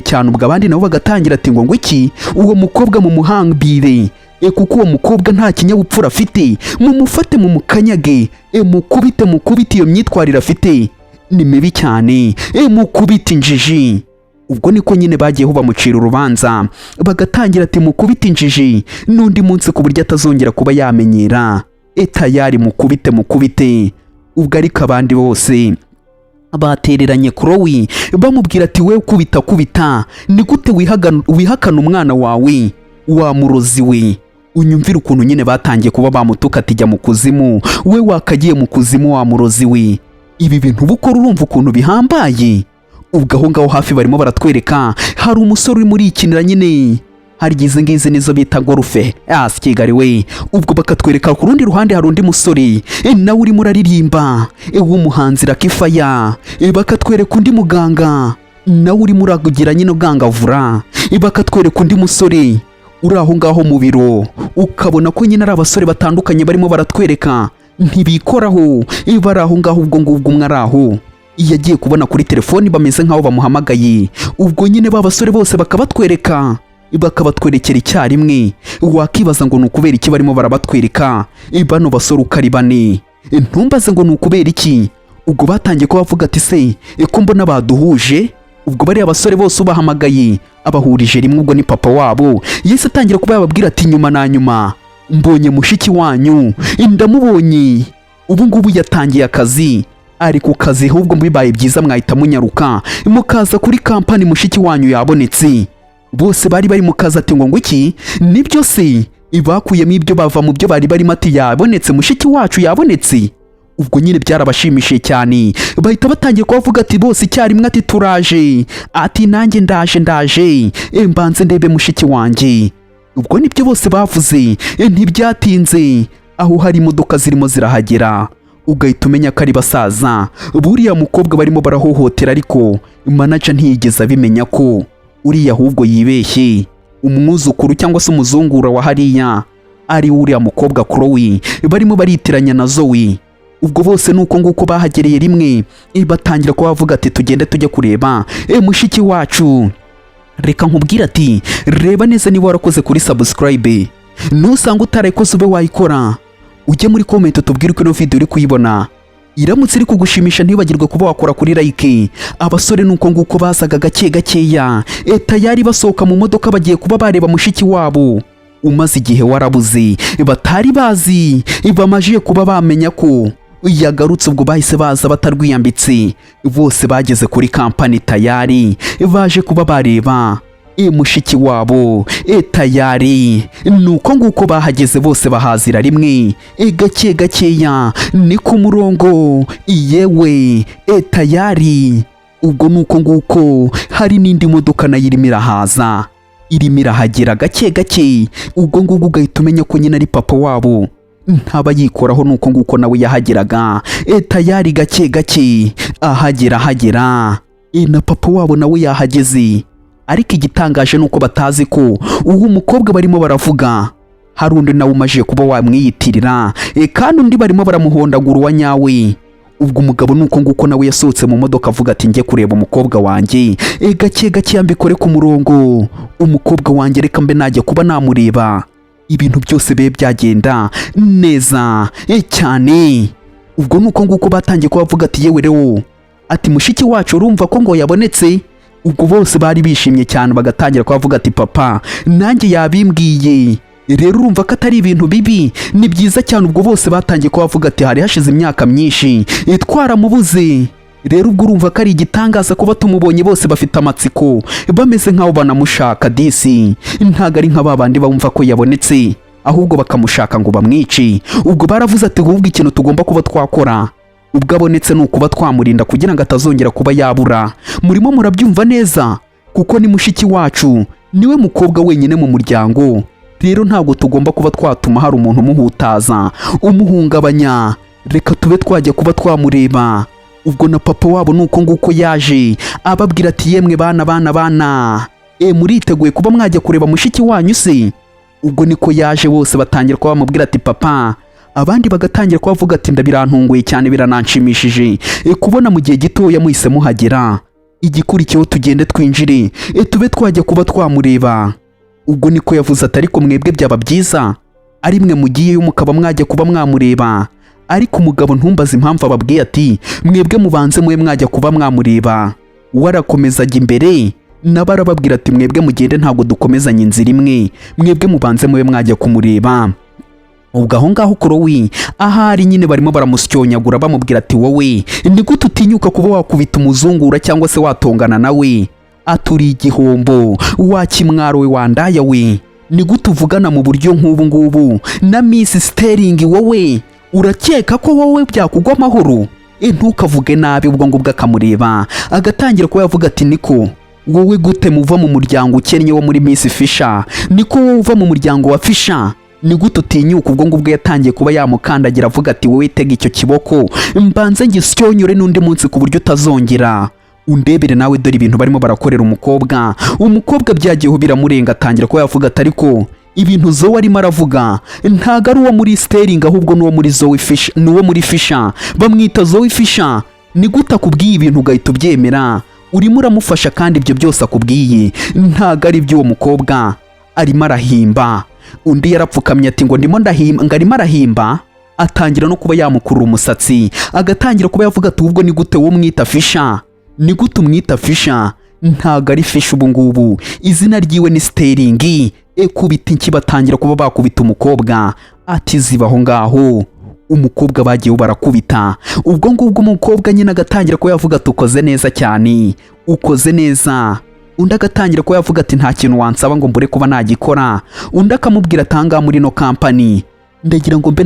[SPEAKER 1] cyane. Ubwo abandi nabo bagatangira ati ngo iki, uwo mukobwa mumuhambire, kuko uwo mukobwa nta kinyabupfura afite, mumufate mumukanyage, mukubite, iyo myitwarire afite ni mibi cyane, mukubite injiji. Ubwo niko nyine bagiyeho bamucira urubanza, bagatangira ati mukubite injiji n'undi munsi ku buryo atazongera kuba yamenyera. Tayari mukubite. Ubwo ariko abandi bose batereranye Chloe bamubwira ati we kubita, ni gute wihakana umwana wawe, wa murozi we? Unyumvira ukuntu nyine batangiye kuba bamutuka ati jya mu kuzimu, we wakagiye mu kuzimu wa murozi we. Ibi bintu bukora urumva ukuntu bihambaye. Ubwo aho ngaho hafi barimo baratwereka hari umusore uri muri ikinira nyine, harigize ngize nizo bita golfe Kigali we. Ubwo bakatwereka ku rundi ruhande hari undi musore nawe urimo uraririmba w'umuhanzi Lucky Fire. Bakatwereka undi muganga nawe urimo uragira nyine ugangavura. Bakatwereka undi musore uri aho ngaho mu biro, ukabona ko nyine ari abasore batandukanye barimo baratwereka ntibikoraho, bari aho ngaho. Ubwo ngubwo umwe ari aho yagiye kubona kuri telefoni bameze nkaho bamuhamagaye. Ubwo nyine ba basore bose bakabatwerekera icyarimwe. Wakibaza ngo ni ukubera iki barimo barabatwereka bano basore uko ari bane? Ntumbaze ngo ni ukubera iki. Ubwo batangiye ko bavuga ati se ko mbona baduhuje. Ubwo bari abasore bose ubahamagaye abahurije rimwe. Ubwo ni papa wabo yese atangira kuba yababwira ati nyuma na nyuma mbonye mushiki wanyu, ndamubonye. Ubu ngubu yatangiye akazi, ari ku kazi. Ahubwo bibaye byiza mwahita munyaruka mukaza kuri kampani, mushiki wanyu yabonetse. Bose bari mu kazi ati ngo iki nibyo se? Bakuyemo ibyo bava mu byo bari barimo ati yabonetse, mushiki wacu yabonetse. Ubwo nyine byarabashimishije cyane, bahita batangiye kuvuga ati bose icyarimwe ati turaje, ati nanjye ndaje mbanze ndebe mushiki wanjye. Ubwo nibyo bose bavuze. Ntibyatinze aho hari imodoka zirimo zirahagera, ugahita umenya ko ari basaza buriya mukobwa barimo barahohotera. Ariko manager ntiyigeze abimenya ko uriya ahubwo yibeshye umwuzukuru cyangwa se umuzungura wa hariya ari uriya mukobwa Chloe barimo baritiranya na Zoe. Ubwo bose nuko nguko bahagereye rimwe, batangira ko bavuga ati tugende tujye kureba mushiki wacu. Reka nkubwira ati reba neza niba warakoze kuri subscribe, nusanga utarayikoze ube wayikora, ujye muri comment tubwire uko ino video uri kuyibona. Iramutse iri kugushimisha ntibagirwe kuba wakora kuri like. Abasore nuko nguko bazaga gakeya, tayari basohoka mu modoka bagiye kuba bareba mushiki wabo umaze igihe warabuze, batari bazi bamajiye kuba bamenya ko yagarutse. Ubwo bahise baza batarwiyambitse, bose bageze kuri kampani tayari baje kuba bareba mushiki wabo. Tayari nuko nguko bahageze, bose bahazira rimwe gakeya ni ku murongo yewe. Tayari ubwo nuko nguko hari n'indi modoka nayo irimo irahaza, irimo irahagera gake. Ubwo ngubwo ugahita umenya ko nyine ari papa wabo, ntaba yikoraho. Nuko nguko nawe yahageraga tayari gake ahagera na papa wabo nawe yahageze. Ariko igitangaje nuko batazi ko uwo mukobwa barimo baravuga hari undi nawe umajije kuba wamwiyitirira kandi undi barimo baramuhondagura uwa nyawe. Ubwo umugabo nuko nguko nawe yasohotse mu modoka avuga ati njye kureba umukobwa wanjye gake gake yambikore ku murongo, umukobwa wanjye reka mbe najya kuba namureba, ibintu byose be byagenda neza cyane. Ubwo nuko nguko batangiye kuba bavuga ati yewe rero ati mushiki wacu urumva ko ngo yabonetse. Ubwo bose bari bishimye cyane bagatangira kuba bavuga ati papa nanjye yabimbwiye, rero urumva ko atari ibintu bibi, ni byiza cyane. Ubwo bose batangiye kuba bavuga ati hari hashize imyaka myinshi twaramubuze, rero ubwo urumva ko ari igitangaza kuba tumubonye bose bafite amatsiko bameze nk'aho banamushaka disi, ntago ari nka babandi bumva ko yabonetse ahubwo bakamushaka ngo bamwice. Ubwo baravuze ati ahubwo ikintu tugomba kuba twakora ubwo abonetse ni ukuba twamurinda kugira ngo atazongera kuba yabura. Murimo murabyumva neza kuko ni mushiki wacu, niwe mukobwa wenyine mu muryango, rero ntabwo tugomba kuba twatuma hari umuntu umuhutaza umuhungabanya, reka tube twajya kuba twamureba. Ubwo na papa wabo nuko nguko yaje ababwira ati yemwe bana muriteguye kuba mwajya kureba mushiki wanyu se? Ubwo niko yaje bose batangira kuba bamubwira ati papa, abandi bagatangira kuba bavuga ati ndabirantunguye cyane birananshimishije kubona mu gihe gitoya muhise muhagera, igikurikiyeho tugende twinjire tube twajya kuba twamureba. Ubwo niko yavuze ati ariko mwebwe byaba byiza ari mwe mugiyeyo mukaba mwajya kuba mwamureba, ariko umugabo ntumbaze impamvu ababwiye ati mwebwe mubanze mwe mwajya kuba mwamureba. Warakomeza ajya imbere nabo arababwira ati mwebwe mugende ntabwo dukomezanye inzira imwe, mwebwe mubanze mwe mwajya kumureba. Ubwo aho ngaho Chloe ahari nyine barimo baramusyonyagura bamubwira ati wowe ni gute utinyuka kuba wakubita umuzungura cyangwa se watongana nawe? Aturi igihombo wakimwaro we wandaya we, ni gute uvugana mu buryo nk'ubu ngubu na Miss Sterling? Wowe urakeka ko wowe byakugwa amahoro? Ntukavuge nabi. Ubwo ngubwo akamureba agatangira kuba yavuga ati niko wowe gute muva mu muryango ukennye wo muri Miss Fisher, niko wowe uva mu muryango wa Fisher, ni gute utinyuka? Ubwo ngubwo yatangiye kuba yamukandagira avuga ati wowe tega icyo kiboko mbanze ngisyonyore n'undi munsi ku buryo utazongera undebere nawe, dore ibintu barimo barakorera umukobwa. Umukobwa byagiyeho biramurenga atangira kuba yavuga ati ariko ibintu Zoe arimo aravuga ntago ari uwo muri Sterling ahubwo n'uwo muri Zoe Fisher, n'uwo muri Fisher bamwita Zoe Fisher. Ni gute akubwiye ibintu ugahita ubyemera? Urimo uramufasha kandi ibyo byose akubwiye ntago ari iby'uwo mukobwa, arimo arahimba. Undi yarapfukamye ati ngo ndimo ndahimba, ngo arimo arahimba. Atangira no kuba yamukurura umusatsi agatangira kuba yavuga ati ubwo ni gute wo mwita Fisher? Ni gute umwita Fisher? Ntago ari Fisher ubu ngubu, izina ryiwe ni Sterling. Kubita inki batangira kuba bakubita umukobwa ati zibaho ngaho. Umukobwa bagiye barakubita. Ubwo ngubwo umukobwa nyine agatangira kuba yavuga ati ukoze neza cyane, ukoze neza. Undi agatangira kuba yavuga ati nta kintu wansaba ngo mbure kuba nagikora. Undi akamubwira atanga muri no company ndagira ngo mbe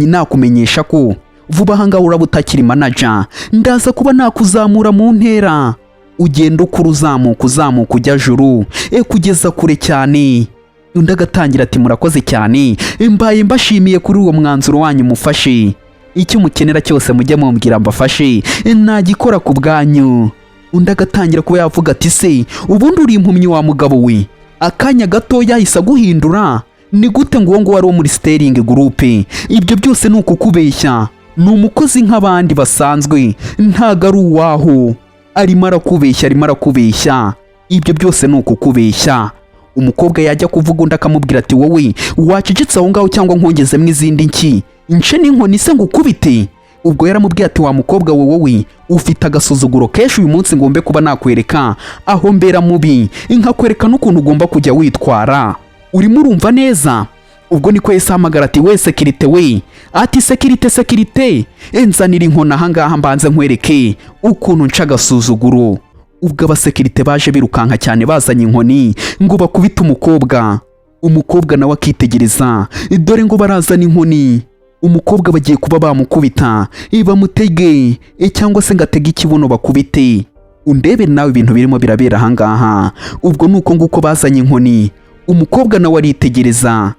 [SPEAKER 1] nakumenyesha ko vuba aha ngaho uraba utakiri manager, ndaza kuba nakuzamura mu ntera, ugenda ukura uzamuka ujya juru kugeza kure cyane. Undi agatangira ati murakoze cyane, mbaye mbashimiye kuri uwo mwanzuro wanyu mufashe, icyo mukenera cyose mujye mumbwira mbafashe nagikora ku bwanyu. Undi agatangira kuba yavuga ati se ubundi uri impumyi wa mugabo we? Akanya gato yahise aguhindura, ni gute ngo ngo wari wo muri Sterling Group? Ibyo byose ni ukukubeshya, ni umukozi nk'abandi basanzwe, ntago ari uwaho. Arimo arakubeshya, ibyo byose ni ukukubeshya. Umukobwa yajya kuvuga undi akamubwira ati wowe wacecetse aho ngaho cyangwa nkongezemo izindi nki nce n'inkoni se ngo ukubite. Ubwo yaramubwiye ati wa mukobwa wowe ufite agasuzuguro kenshi uyu munsi ngombe kuba nakwereka aho mbera mubi, nkakwereka n'ukuntu ugomba kujya witwara. Urimo urumva neza? Ubwo niko yese ahamagara ati we sekirite we, ati sekirite nzanira inkona aha ngaha mbanze nkwereke ukuntu nca agasuzuguro. Ubwo abasekirite baje birukanka cyane bazanye inkoni ngo bakubite umukobwa. Umukobwa nawe akitegereza, dore ngo barazana inkoni. Umukobwa bagiye kuba bamukubita bamutege cyangwa se ngatege ikibuno bakubite. Undebe nawe ibintu birimo birabera aha ngaha. Ubwo nuko nguko bazanye inkoni. Umukobwa nawe aritegereza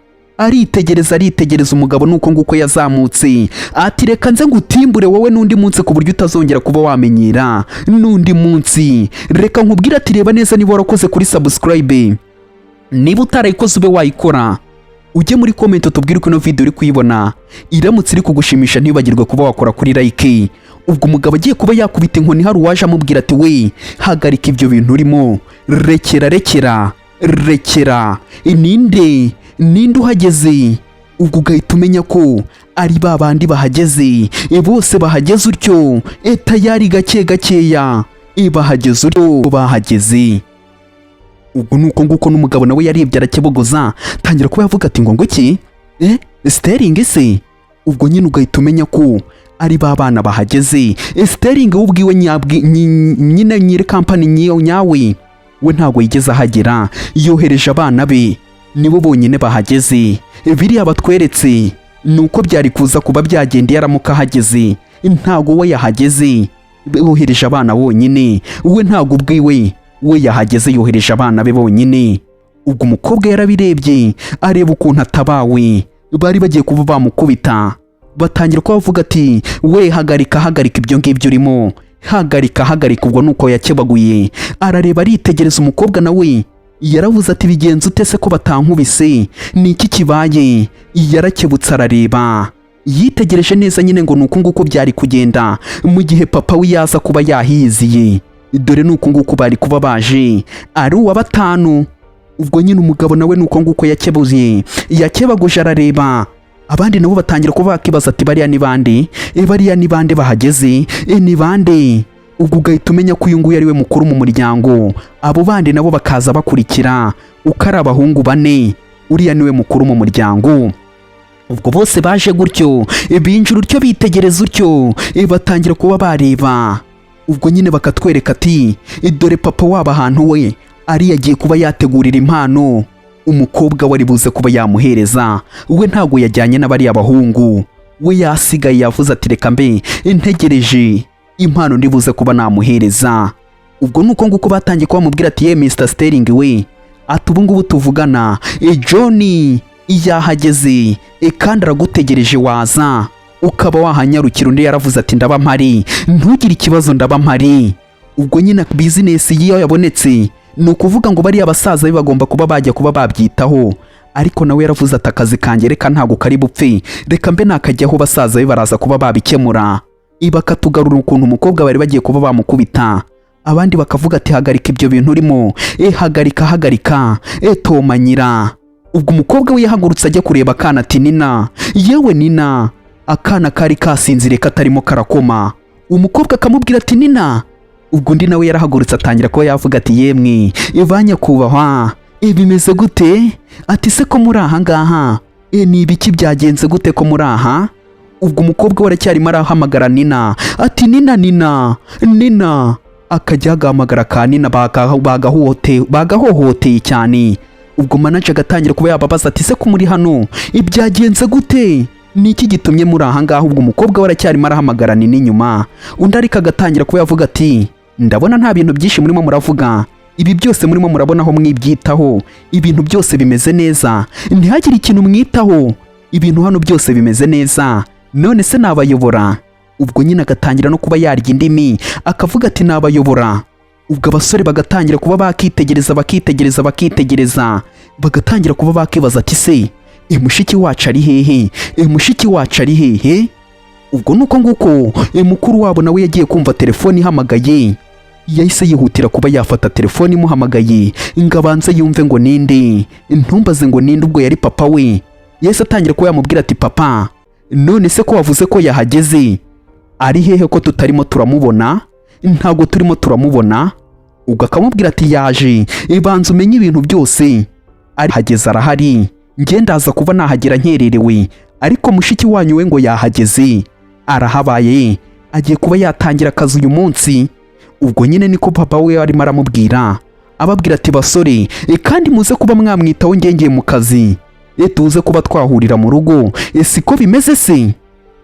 [SPEAKER 1] umugabo nuko nguko yazamutse ati reka nze ngutimbure wowe n'undi munsi ku buryo utazongera kuba wamenyera n'undi munsi. Reka nkubwira ati reba neza niba warakoze kuri subscribe, niba utarayikoze ube wayikora ujye muri comment utubwire uko ino video uri kuyibona, iramutse iri kugushimisha ntibagirwe kuba wakora kuri like. Ubwo umugabo agiye kuba yakubita inkoni hari uwaje amubwira ati we hagarika ibyo bintu urimo, rekera ninde uhageze. Ubwo ugahita umenya ko ari ba bandi bahageze, bose bahageze utyo, tayari gakeya bahageze utyo bahageze. Ubwo nuko nguko n'umugabo nawe yarebye arakebogoza, tangira kuba yavuga ati ngo iki Sterling se. Ubwo nyine ugahita umenya ko ari ba bana bahageze. Sterling ubwiwe nyine nyiri company nyawe we ntago yigeze ahagera, yohereje abana be nibo bonyine bahageze. Biriya batweretse nuko byari kuza kuba byagenda yaramuka hageze, ntago we yahageze, yohereje abana bonyine, we ntago ubwiwe we yahageze, yohereje abana be bonyine. Ubwo umukobwa yarabirebye areba ukuntu atabawe, bari bagiye kuba bamukubita, batangira ko bavuga ati we hagarika ibyo ngibyo urimo, hagarika. Ubwo nuko yakebaguye, arareba aritegereza umukobwa nawe yaravuze ati bigenze ute se ko batankubise, ni iki kibaye? Yarakebutse arareba, yitegereje neza nyine ngo nuko nguko byari kugenda mu gihe papa we yaza kuba yahiziye, dore nuko nguko bari kuba baje ari uwa batanu. Ubwo nyine umugabo nawe nuko nguko yakebaguje arareba, abandi nabo batangira kuba bakibaza ati bariya ni bande bahageze, ni bande? Ubwo ugahita umenya ko uyu nguyu ari we mukuru mu muryango, abo bandi nabo bakaza bakurikira, uko ari abahungu 4, uriya niwe mukuru mu muryango. Ubwo bose baje gutyo, binjira utyo bitegereza utyo, batangira kuba bareba. Ubwo nyine bakatwereka ati dore papa waba ahantu we ari yagiye kuba yategurira impano umukobwa wari buze kuba yamuhereza, we ntago yajyanye n'abari abahungu, we yasigaye yavuze ati reka mbe ntegereje impano ndibuze kuba namuhereza. Ubwo nuko nguko batangiye kuba mubwira ati Mr Sterling we ati ubu ngubu tuvugana John yahageze, kandi aragutegereje waza ukaba wahanyarukira. Undi yaravuze ati ndaba mpari, ntugire ikibazo ndaba mpari. Ubwo nyine business yiyo yabonetse, ni ukuvuga ngo bari abasaza bagomba kuba bajya kuba babyitaho, ariko nawe yaravuze ati akazi kanjye reka ntago kari bupfe, reka mbe nakajyaho basaza be baraza kuba babikemura. Bakatugarura ukuntu umukobwa bari bagiye kuba bamukubita, abandi bakavuga ati hagarika ibyo bintu urimo, hagarika tomanyira. Ubwo umukobwa we yahagurutse ajya kureba akana ati Nina, yewe Nina. Akana kari kasinzire katarimo karakoma, umukobwa akamubwira ati Nina. Ubwo undi nawe yarahagurutse atangira ko yavuga ati yemwe banyakubahwa bimeze gute? Ati se ko muri aha ngaha ni ibiki byagenze gute ko muri aha? Ubwo umukobwa waracyarimo arahamagara Nina ati Nina. Akajya agahamagara ka Nina, bagahohoteye cyane. Ubwo manager agatangira kuba yababaza ati se ko muri hano ibyagenze gute, ni iki gitumye muri aha ngaha? Ubwo umukobwa waracyarimo arahamagara Nina inyuma, undi ariko agatangira kuba yavuga ati ndabona nta bintu byinshi murimo muravuga, ibi byose murimo murabonaho mwibyitaho, ibintu byose bimeze neza, ntihagire ikintu mwitaho, ibintu hano byose bimeze neza, none se nabayobora? Ubwo nyine agatangira no kuba yarya indimi akavuga ati nabayobora. Ubwo abasore bagatangira kuba bakitegereza, bagatangira kuba bakibaza ati se mushiki wacu ari hehe? Ubwo nuko nguko mukuru wabo nawe yagiye kumva telefoni ihamagaye, yahise yihutira kuba yafata telefoni imuhamagaye ngo abanze yumve ngo ninde, ntumbaze ngo ninde. Ubwo yari papa we, yahise atangira kuba yamubwira ati papa, none se ko wavuze ko yahageze, ari hehe ko tutarimo turamubona? Ntago turimo turamubona. Ubwo akamubwira ati yaje, banza umenye ibintu byose, ari hageze arahari, ndaza kuba nahagera nkererewe, ariko mushiki wanyu we ngo yahageze arahabaye, agiye kuba yatangira akazi uyu munsi. Ubwo nyine niko papa we arimo aramubwira, ababwira ati basore kandi muze kuba mwamwitaho ngengeye mu kazi, tuze kuba twahurira mu rugo, siko bimeze se?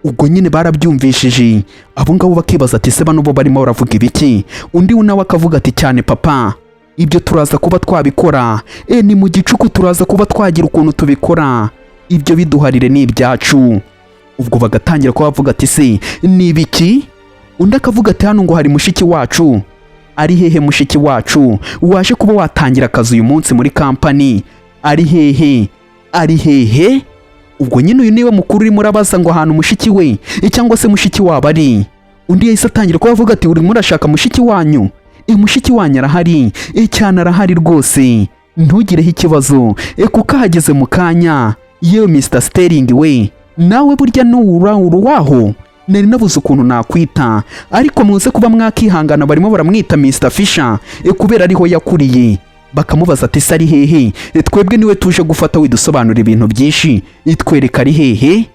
[SPEAKER 1] Ubwo nyine barabyumvishije, abo ngabo bakibaza ati se bano bo barimo baravuga ibiki? Undi nawe akavuga ati cyane papa, ibyo turaza kuba twabikora, ni mu gicuku turaza kuba twagira ukuntu tubikora, ibyo biduharire ni ibyacu. Ubwo bagatangira kuba bavuga ati se ni ibiki? Undi akavuga ati hano ngo hari mushiki wacu. Ari hehe mushiki wacu waje kuba watangira akazi uyu munsi muri company? Ari hehe? ari hehe? Ubwo nyine uyu niwe mukuru urimo urabaza ngo ahantu mushiki we cyangwa se mushiki wabo ari. Undi yahise atangira kuba avuga ati urimo urashaka mushiki wanyu? Mushiki wanyu arahari, cyane arahari rwose, ntugireho ikibazo, kuko ahageze mu kanya. Yewe Mr Sterling we, nawe burya uruwaho, nari nabuze ukuntu nakwita, ariko muze kuba mwakihangana, barimo baramwita Mr Fisher kubera ariho yakuriye. Bakamubaza ati se ari hehe? Twebwe niwe tuje gufata widusobanura ibintu byinshi, itwereka ari hehe.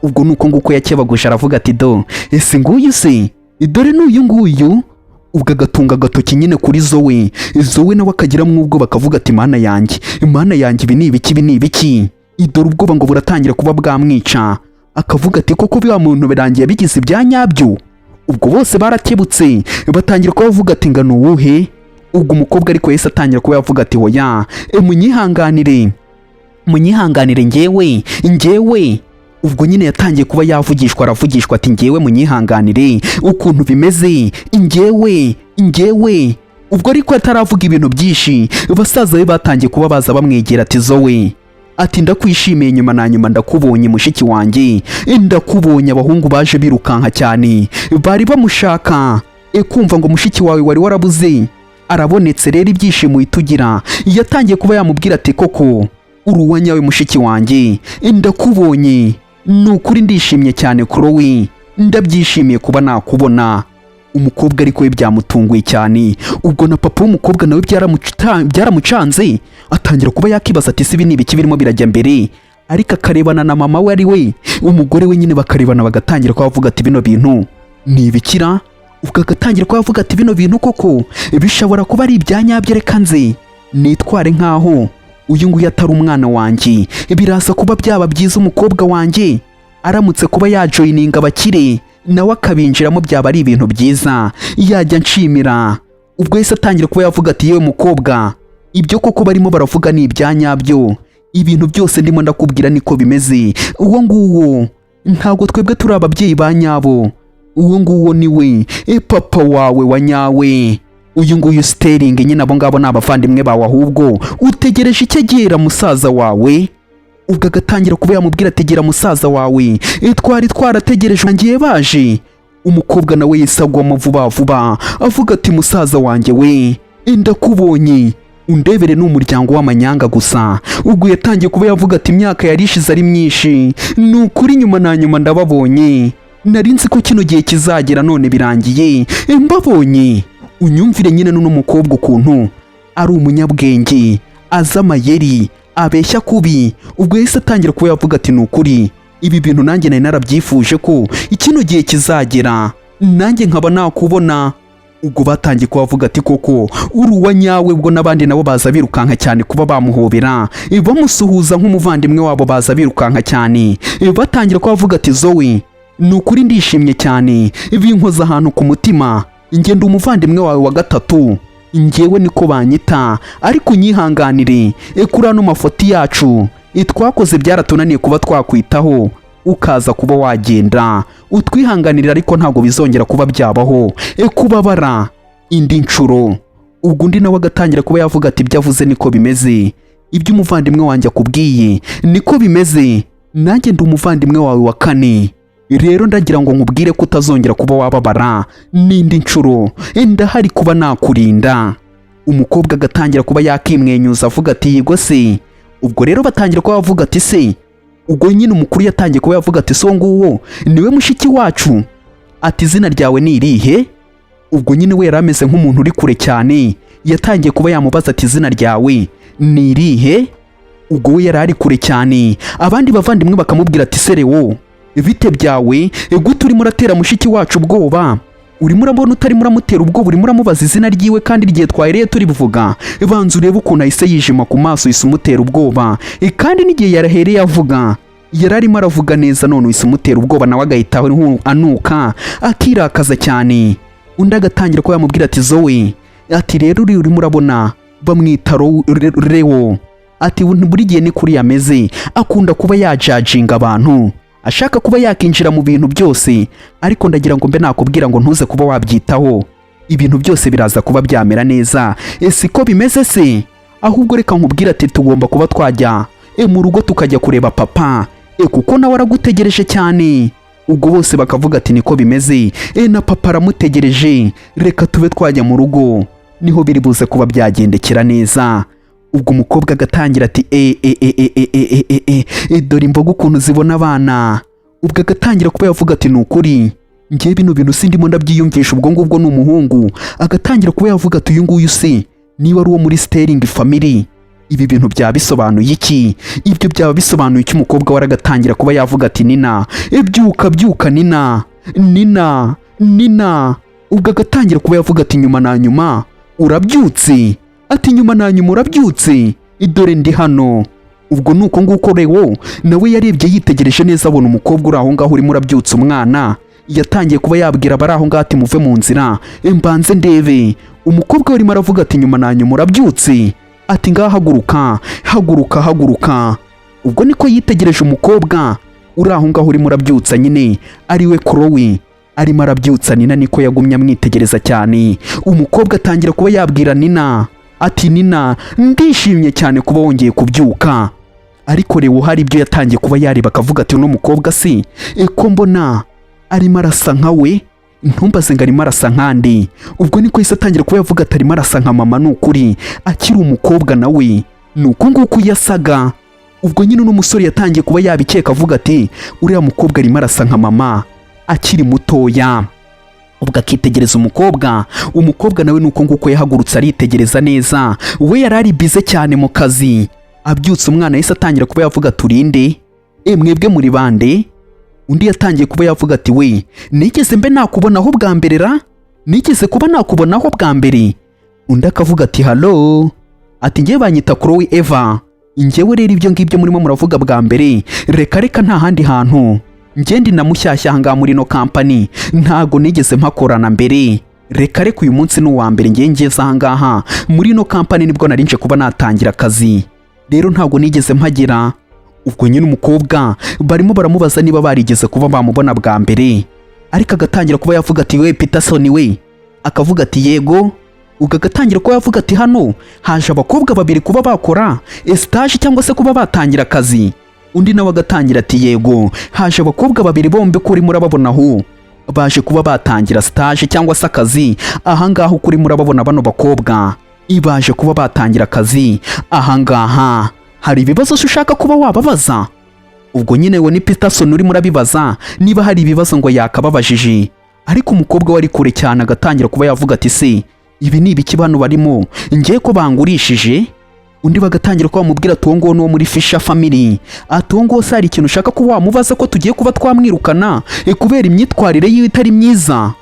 [SPEAKER 1] Ubwo nuko nguko yakebaguje aravuga ati do, ese nguyu se, dore n'uyu nguyu. Ubwo agatunga agatoki nyine kuri Zoe nawe akagira mwubwo bakavuga ati mana yanjye ibi ni ibiki, ibi ni ibiki. Dore ubwoba ngo buratangira kuba bwamwica, akavuga ati koko bya muntu birangiye bigize ibya nyabyo. Ubwo bose barakebutse batangira kuba bavuga ati ngano uwuhe. Ubwo umukobwa ariko yese atangira kuba yavuga ati hoya, munyihanganire njyewe. Ubwo nyine yatangiye kuba aravugishwa ati njyewe munyihanganire ukuntu bimeze, njyewe. Ubwo ariko ataravuga ibintu byinshi, basaza be batangiye kuba baza bamwegera ati Zoe, ati ndakwishimiye nyuma na nyuma ndakubonye mushiki wanjye, ndakubonye. Abahungu baje birukanka cyane, bari bamushaka, kumva ngo mushiki wawe wari warabuze arabonetse. Rero ibyishimo itugira, yatangiye kuba yamubwira ati koko uruwa nyawe mushiki wanjye, ndakubonye, nukuri ndishimye cyane Chloe, ndabyishimiye kuba nakubona. Umukobwa ariko we byamutunguye cyane. Ubwo na papa w'umukobwa nawe byaramucanze, atangira kuba yakibaza ati sibi ni ibiki birimo birajya mbere, ariko akarebana na mama we ari we umugore we nyine, bakarebana bagatangira kuba bavuga ati bino bintu ni ibikira. Ubwo agatangira kuba bavuga ati bino bintu koko bishobora kuba ari ibyanyabyo, reka nze nitware nkaho uyu nguyu atari umwana wanjye. Biraza kuba byaba byiza umukobwa wanjye aramutse kuba yajoyininga abakire nawe akabinjiramo, byaba ari ibintu byiza, yajya nshimira. Ubwo yese atangira kuba yavuga ati yewe mukobwa, ibyo koko barimo baravuga ni ibyanyabyo, ibintu byose ndimo ndakubwira niko bimeze. Uwo nguwo ntabwo twebwe turi ababyeyi ba nyabo, uwo nguwo ni we papa wawe wa nyawe. Uyu nguyu Sterling nyine abo ngabo ni abavandimwe bawe, ahubwo utegereje icyo agera musaza wawe. Ubwo agatangira kuba yamubwira ategera musaza wawe, twari twarategereje ngiye baje. Umukobwa nawe yisagwamo vuba vuba avuga ati musaza wanjye we, ndakubonye, undebere n'umuryango w'amanyanga gusa. Ubwo yatangiye kuba yavuga ati imyaka yarishize ari myinshi, nukuri nyuma na nyuma ndababonye, nari nzi ko kino gihe kizagera none birangiye mbabonye. Unyumvire nyine n'uno mukobwa ukuntu ari umunyabwenge, azi amayeri, abeshya kubi. Ubwo yahise atangira kuba yavuga ati nukuri ibi bintu nanjye nari narabyifuje ko ikino gihe kizagera nanjye nkaba nakubona. Ubwo batangiye kuba bavuga ati koko uruwa nyawe. Ubwo n'abandi nabo baza birukanka cyane kuba bamuhobera, bamusuhuza nk'umuvandimwe wabo, baza birukanka cyane batangira kuba bavuga ati Zoe, nukuri ndishimye cyane, binkoza ahantu ku mutima, ngenda umuvandimwe wawe wa gatatu, njyewe niko banyita, ariko unyihanganire kuri ano mafoto yacu twakoze byaratunaniye kuba twakwitaho, ukaza kuba wagenda, utwihanganira ariko ntabwo bizongera kuba byabaho kubabara indi nshuro. Ubwo undi nawe agatangira kuba yavuga ati byavuze niko bimeze, ibyo umuvandimwe wanjye akubwiye niko bimeze, nanjye ndi umuvandimwe wawe wa kane, rero ndagira ngo nkubwire ko utazongera kuba wababara n'indi nshuro, ndahari kuba nakurinda. Umukobwa agatangira kuba yakimwenyuza avuga ati yego se. Ubwo rero batangira kuba bavuga ati se, ubwo nyine umukuru yatangiye kuba yavuga ati so nguwo niwe mushiki wacu, ati izina ryawe ni irihe? Ubwo nyine we yarameze nk'umuntu uri kure cyane, yatangiye kuba yamubaza ati izina ryawe ni irihe? Ubwo we yari ari kure cyane, abandi bavandimwe bakamubwira ati serewo bite byawe, gute urimo uratera mushiki wacu ubwoba? Urimo urabona utarimo uramutera ubwoba, urimo uramubaza izina ryiwe kandi igihe twahereye turi buvuga. Banza urebe ukuntu ahise yijima ku maso, yise umutera ubwoba, kandi n'igihe yarahereye avuga yari arimo aravuga neza, none yise umutera ubwoba nawe agahita anuka akirakaza cyane. Undi agatangira ko yamubwira ati Zoe, ati rero urimo urabona bamwita Leo, ati buri gihe ni kuri yameze, akunda kuba yajajinga abantu, ashaka kuba yakinjira mu bintu byose, ariko ndagira ngo mbe nakubwira ngo ntuze kuba wabyitaho, ibintu byose biraza kuba byamera neza. Ese ko bimeze se? Ahubwo reka nkubwira ati tugomba kuba twajya mu rugo tukajya kureba papa kuko nawe aragutegereje cyane. Ubwo bose bakavuga ati niko bimeze, na papa aramutegereje, reka tube twajya mu rugo niho biri buze kuba byagendekera neza. Ubwo umukobwa agatangira ati dore imboga ukuntu zibona abana. Ubwo agatangira kuba yavuga ati nukuri ngiye bino bintu sindimo ndabyiyumvisha. Ubwo ngubwo ni umuhungu agatangira kuba yavuga ati uyu nguyu se niba ari uwo muri Sterling family ibi bintu byaba bisobanuye iki? Ibyo byaba bisobanuye iki? Umukobwa we agatangira kuba yavuga ati Nina, byuka Nina, Nina. Ubwo agatangira kuba yavuga ati nyuma na nyuma urabyutse, ati nyuma na nyuma urabyutse, dore ndi hano. Ubwo nuko nguko Leo nawe yarebye yitegereje neza abona umukobwa uri aho ngaho urimo urabyutsa umwana. Yatangiye kuba yabwira abari aho ngaho ati muve mu nzira mbanze ndebe. Umukobwa we arimo aravuga ati nyuma na nyuma urabyutse, ati ngaha haguruka. Ubwo niko yitegereje umukobwa uri aho ngaho urimo urabyutsa nyine ariwe Chloe arimo arabyutsa Nina. Niko yagumye amwitegereza cyane. Umukobwa atangira kuba yabwira Nina ati Nina, ndishimye cyane kuba wongeye kubyuka. Ariko Leo hari ibyo yatangiye kuba yareba akavuga ati uno mukobwa si ko mbona arimo arasa nka we, ntumbaze ngo arimo arasa nkandi. Ubwo niko yise atangira kuba yavuga ati arimo arasa nka mama. Nukuri akiri umukobwa nawe nuko nguko yasaga. Ubwo nyine uno musore yatangiye kuba yabikeka avuga ati uriya mukobwa arimo arasa nka mama akiri mutoya. Ubwo akitegereza umukobwa nawe nuko nguko yahagurutse aritegereza neza. We yari ari bize cyane mu kazi. Abyutse umwana yise atangira kuba yavuga turinde mwebwe muri bande? Undi yatangiye kuba yavuga ati we nigeze mbe nakubonaho bwa mbere ra? Nigeze kuba nakubonaho bwa mbere? Undi akavuga ati halo, ati ngiye banyita Chloe Eva. Njyewe rero ibyo ngibyo murimo muravuga bwa mbere reka nta handi hantu. Ngendi na mushyashya hanga muri no company ntago nigeze mpakorana mbere. Reka uyu munsi ni uwa mbere ngiye ngeze ahangaha muri no company nibwo narinje kuba natangira akazi. Rero ntago nigeze mpagera. Ubwo nyine umukobwa barimo baramubaza niba barigeze kuba bamubona bwa mbere. Ariko agatangira kuba yavuga ati we Peterson we, akavuga ati yego. Ubwo agatangira kuba yavuga ati hano haje abakobwa babiri kuba bakora stage cyangwa se kuba batangira akazi. Undi nawe agatangira ati yego haje abakobwa babiri bombe kuri murababonaho baje kuba batangira stage cyangwa se akazi ahangaha. Kuri murababona bano bakobwa ibaje kuba batangira akazi ahangaha. Hari ibibazo ushaka kuba wababaza? Ubwo nyine we ni Peterson uri murabibaza niba hari ibibazo ngo yakababajije. Ariko umukobwa wari kure cyane agatangira kuba yavuga ati se ibi ni ibiki bano barimo ngiye ko bangurishije? Undi bagatangira kuba bamubwira ati uwo no muri Fisher family, ati uwo se hari ikintu ushaka kuba wamubaza ko tugiye kuba twamwirukana kubera imyitwarire yiwe itari myiza.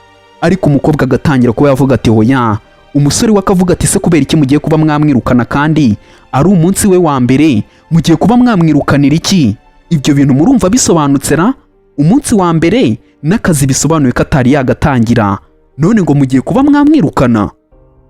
[SPEAKER 1] Ariko umukobwa agatangira kuba yavuga ati hoya. Umusore wakavuga ati se kubera iki mugiye kuba mwamwirukana kandi ari umunsi we wa mbere? Mugiye kuba mwamwirukanira iki? Ibyo bintu murumva bisobanutse ra? Umunsi wa mbere n'akazi bisobanuye ko atari yagatangira, none ngo mugiye kuba mwamwirukana?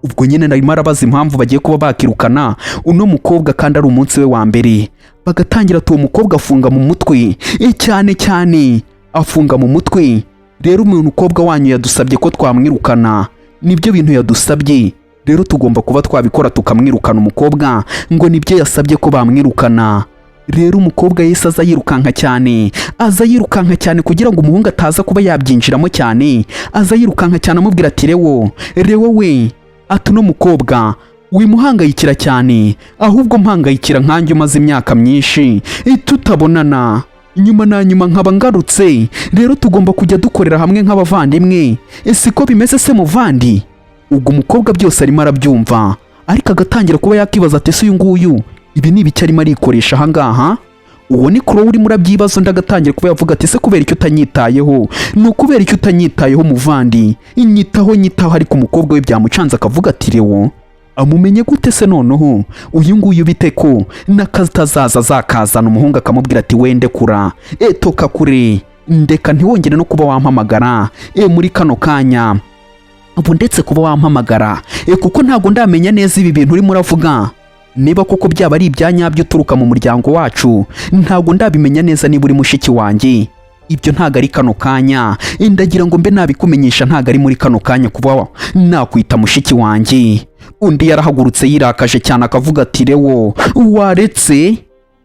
[SPEAKER 1] Ubwo nyine narimo arabaza impamvu bagiye kuba bakirukana uno mukobwa kandi ari umunsi we wa mbere. Bagatangira ati uwo mukobwa afunga mu mutwe cyane afunga mu mutwe. Rero umukobwa wanyu yadusabye ko twamwirukana, nibyo bintu yadusabye. Rero tugomba kuba twabikora tukamwirukana umukobwa ngo nibyo yasabye ko bamwirukana. Rero umukobwa yese aza yirukanka cyane kugira ngo umuhungu ataza kuba yabyinjiramo cyane. Aza yirukanka cyane amubwira ati Leo we, ati uno mukobwa wimuhangayikira cyane, ahubwo mpangayikira nkanjye umaze imyaka myinshi tutabonana. Nyuma na nyuma nkaba ngarutse, rero tugomba kujya dukorera hamwe nk'abavandimwe. Siko bimeze se muvandi? Ubwo umukobwa byose arimo arabyumva, ariko agatangira kuba yakibaza ati se uyu nguyu ibi ni ibiki arimo arikoresha ahangaha? Uwo ni Chloe uri murabyibazo. Ndagatangira kuba yavuga ati se kubera icyo utanyitayeho? Ni ukubera icyo utanyitayeho muvandi? Nyitaho. Ariko umukobwa we byamucanze akavuga ati Leo amumenye gute se noneho uyu nguyu bite ko n'akazi tazaza azakazana? Umuhungu akamubwira ati wende kura toka kure, ndeka ntiwongere no kuba wampamagara muri kano kanya. Ubu ndetse kuba wampamagara kuko ntago ndamenya neza ibi bintu urimo uravuga niba koko byaba ari ibyanyabyo uturuka mu muryango wacu. Ntago ndabimenya neza niba uri mushiki wanjye. Ibyo ntago ari kano kanya, ndagira ngo mbe nabikumenyesha ntago ari muri kano kanya kuba nakwita mushiki wanjye. Undi yarahagurutse yirakaje cyane akavuga ati Leo waretse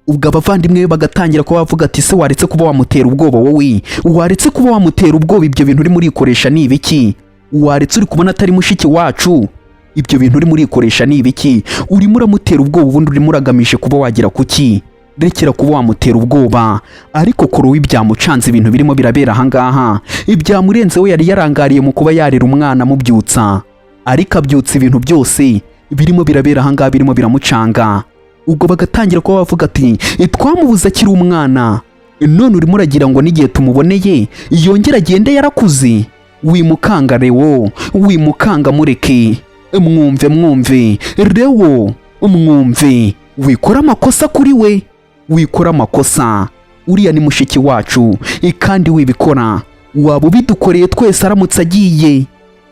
[SPEAKER 1] ubwo abavandimwe be bagatangira kuba bavuga ati se waretse kuba wamutera ubwoba wowe, waretse kuba wamutera ubwoba, ibyo bintu urimo urikoresha ni ibiki? Waretse uri kubona atari mushiki wacu, ibyo bintu urimo urikoresha ni ibiki? Urimo uramutera ubwoba, ubundi urimo uragamije kuba wagira kuki? Rekera kuba wamutera ubwoba. Ariko Chloe byamucanze ibintu birimo birabera ahangaha, ibyamurenze we yari yarangariye mu kuba yarera umwana mubyutsa, ariko abyutsa ibintu byose birimo birabera ahangaha birimo biramucanga. Ubwo bagatangira kuba bavuga ati twamubuze akiri umwana, none urimo uragira ngo n'igihe tumuboneye yongera agende yarakuze. Wimukanga Leo, wimukanga, mureke. Mwumve Leo, mwumve, wikora amakosa kuri we, wikora amakosa. Uriya ni mushiki wacu kandi wibikora waba ubidukoreye twese aramutse agiye.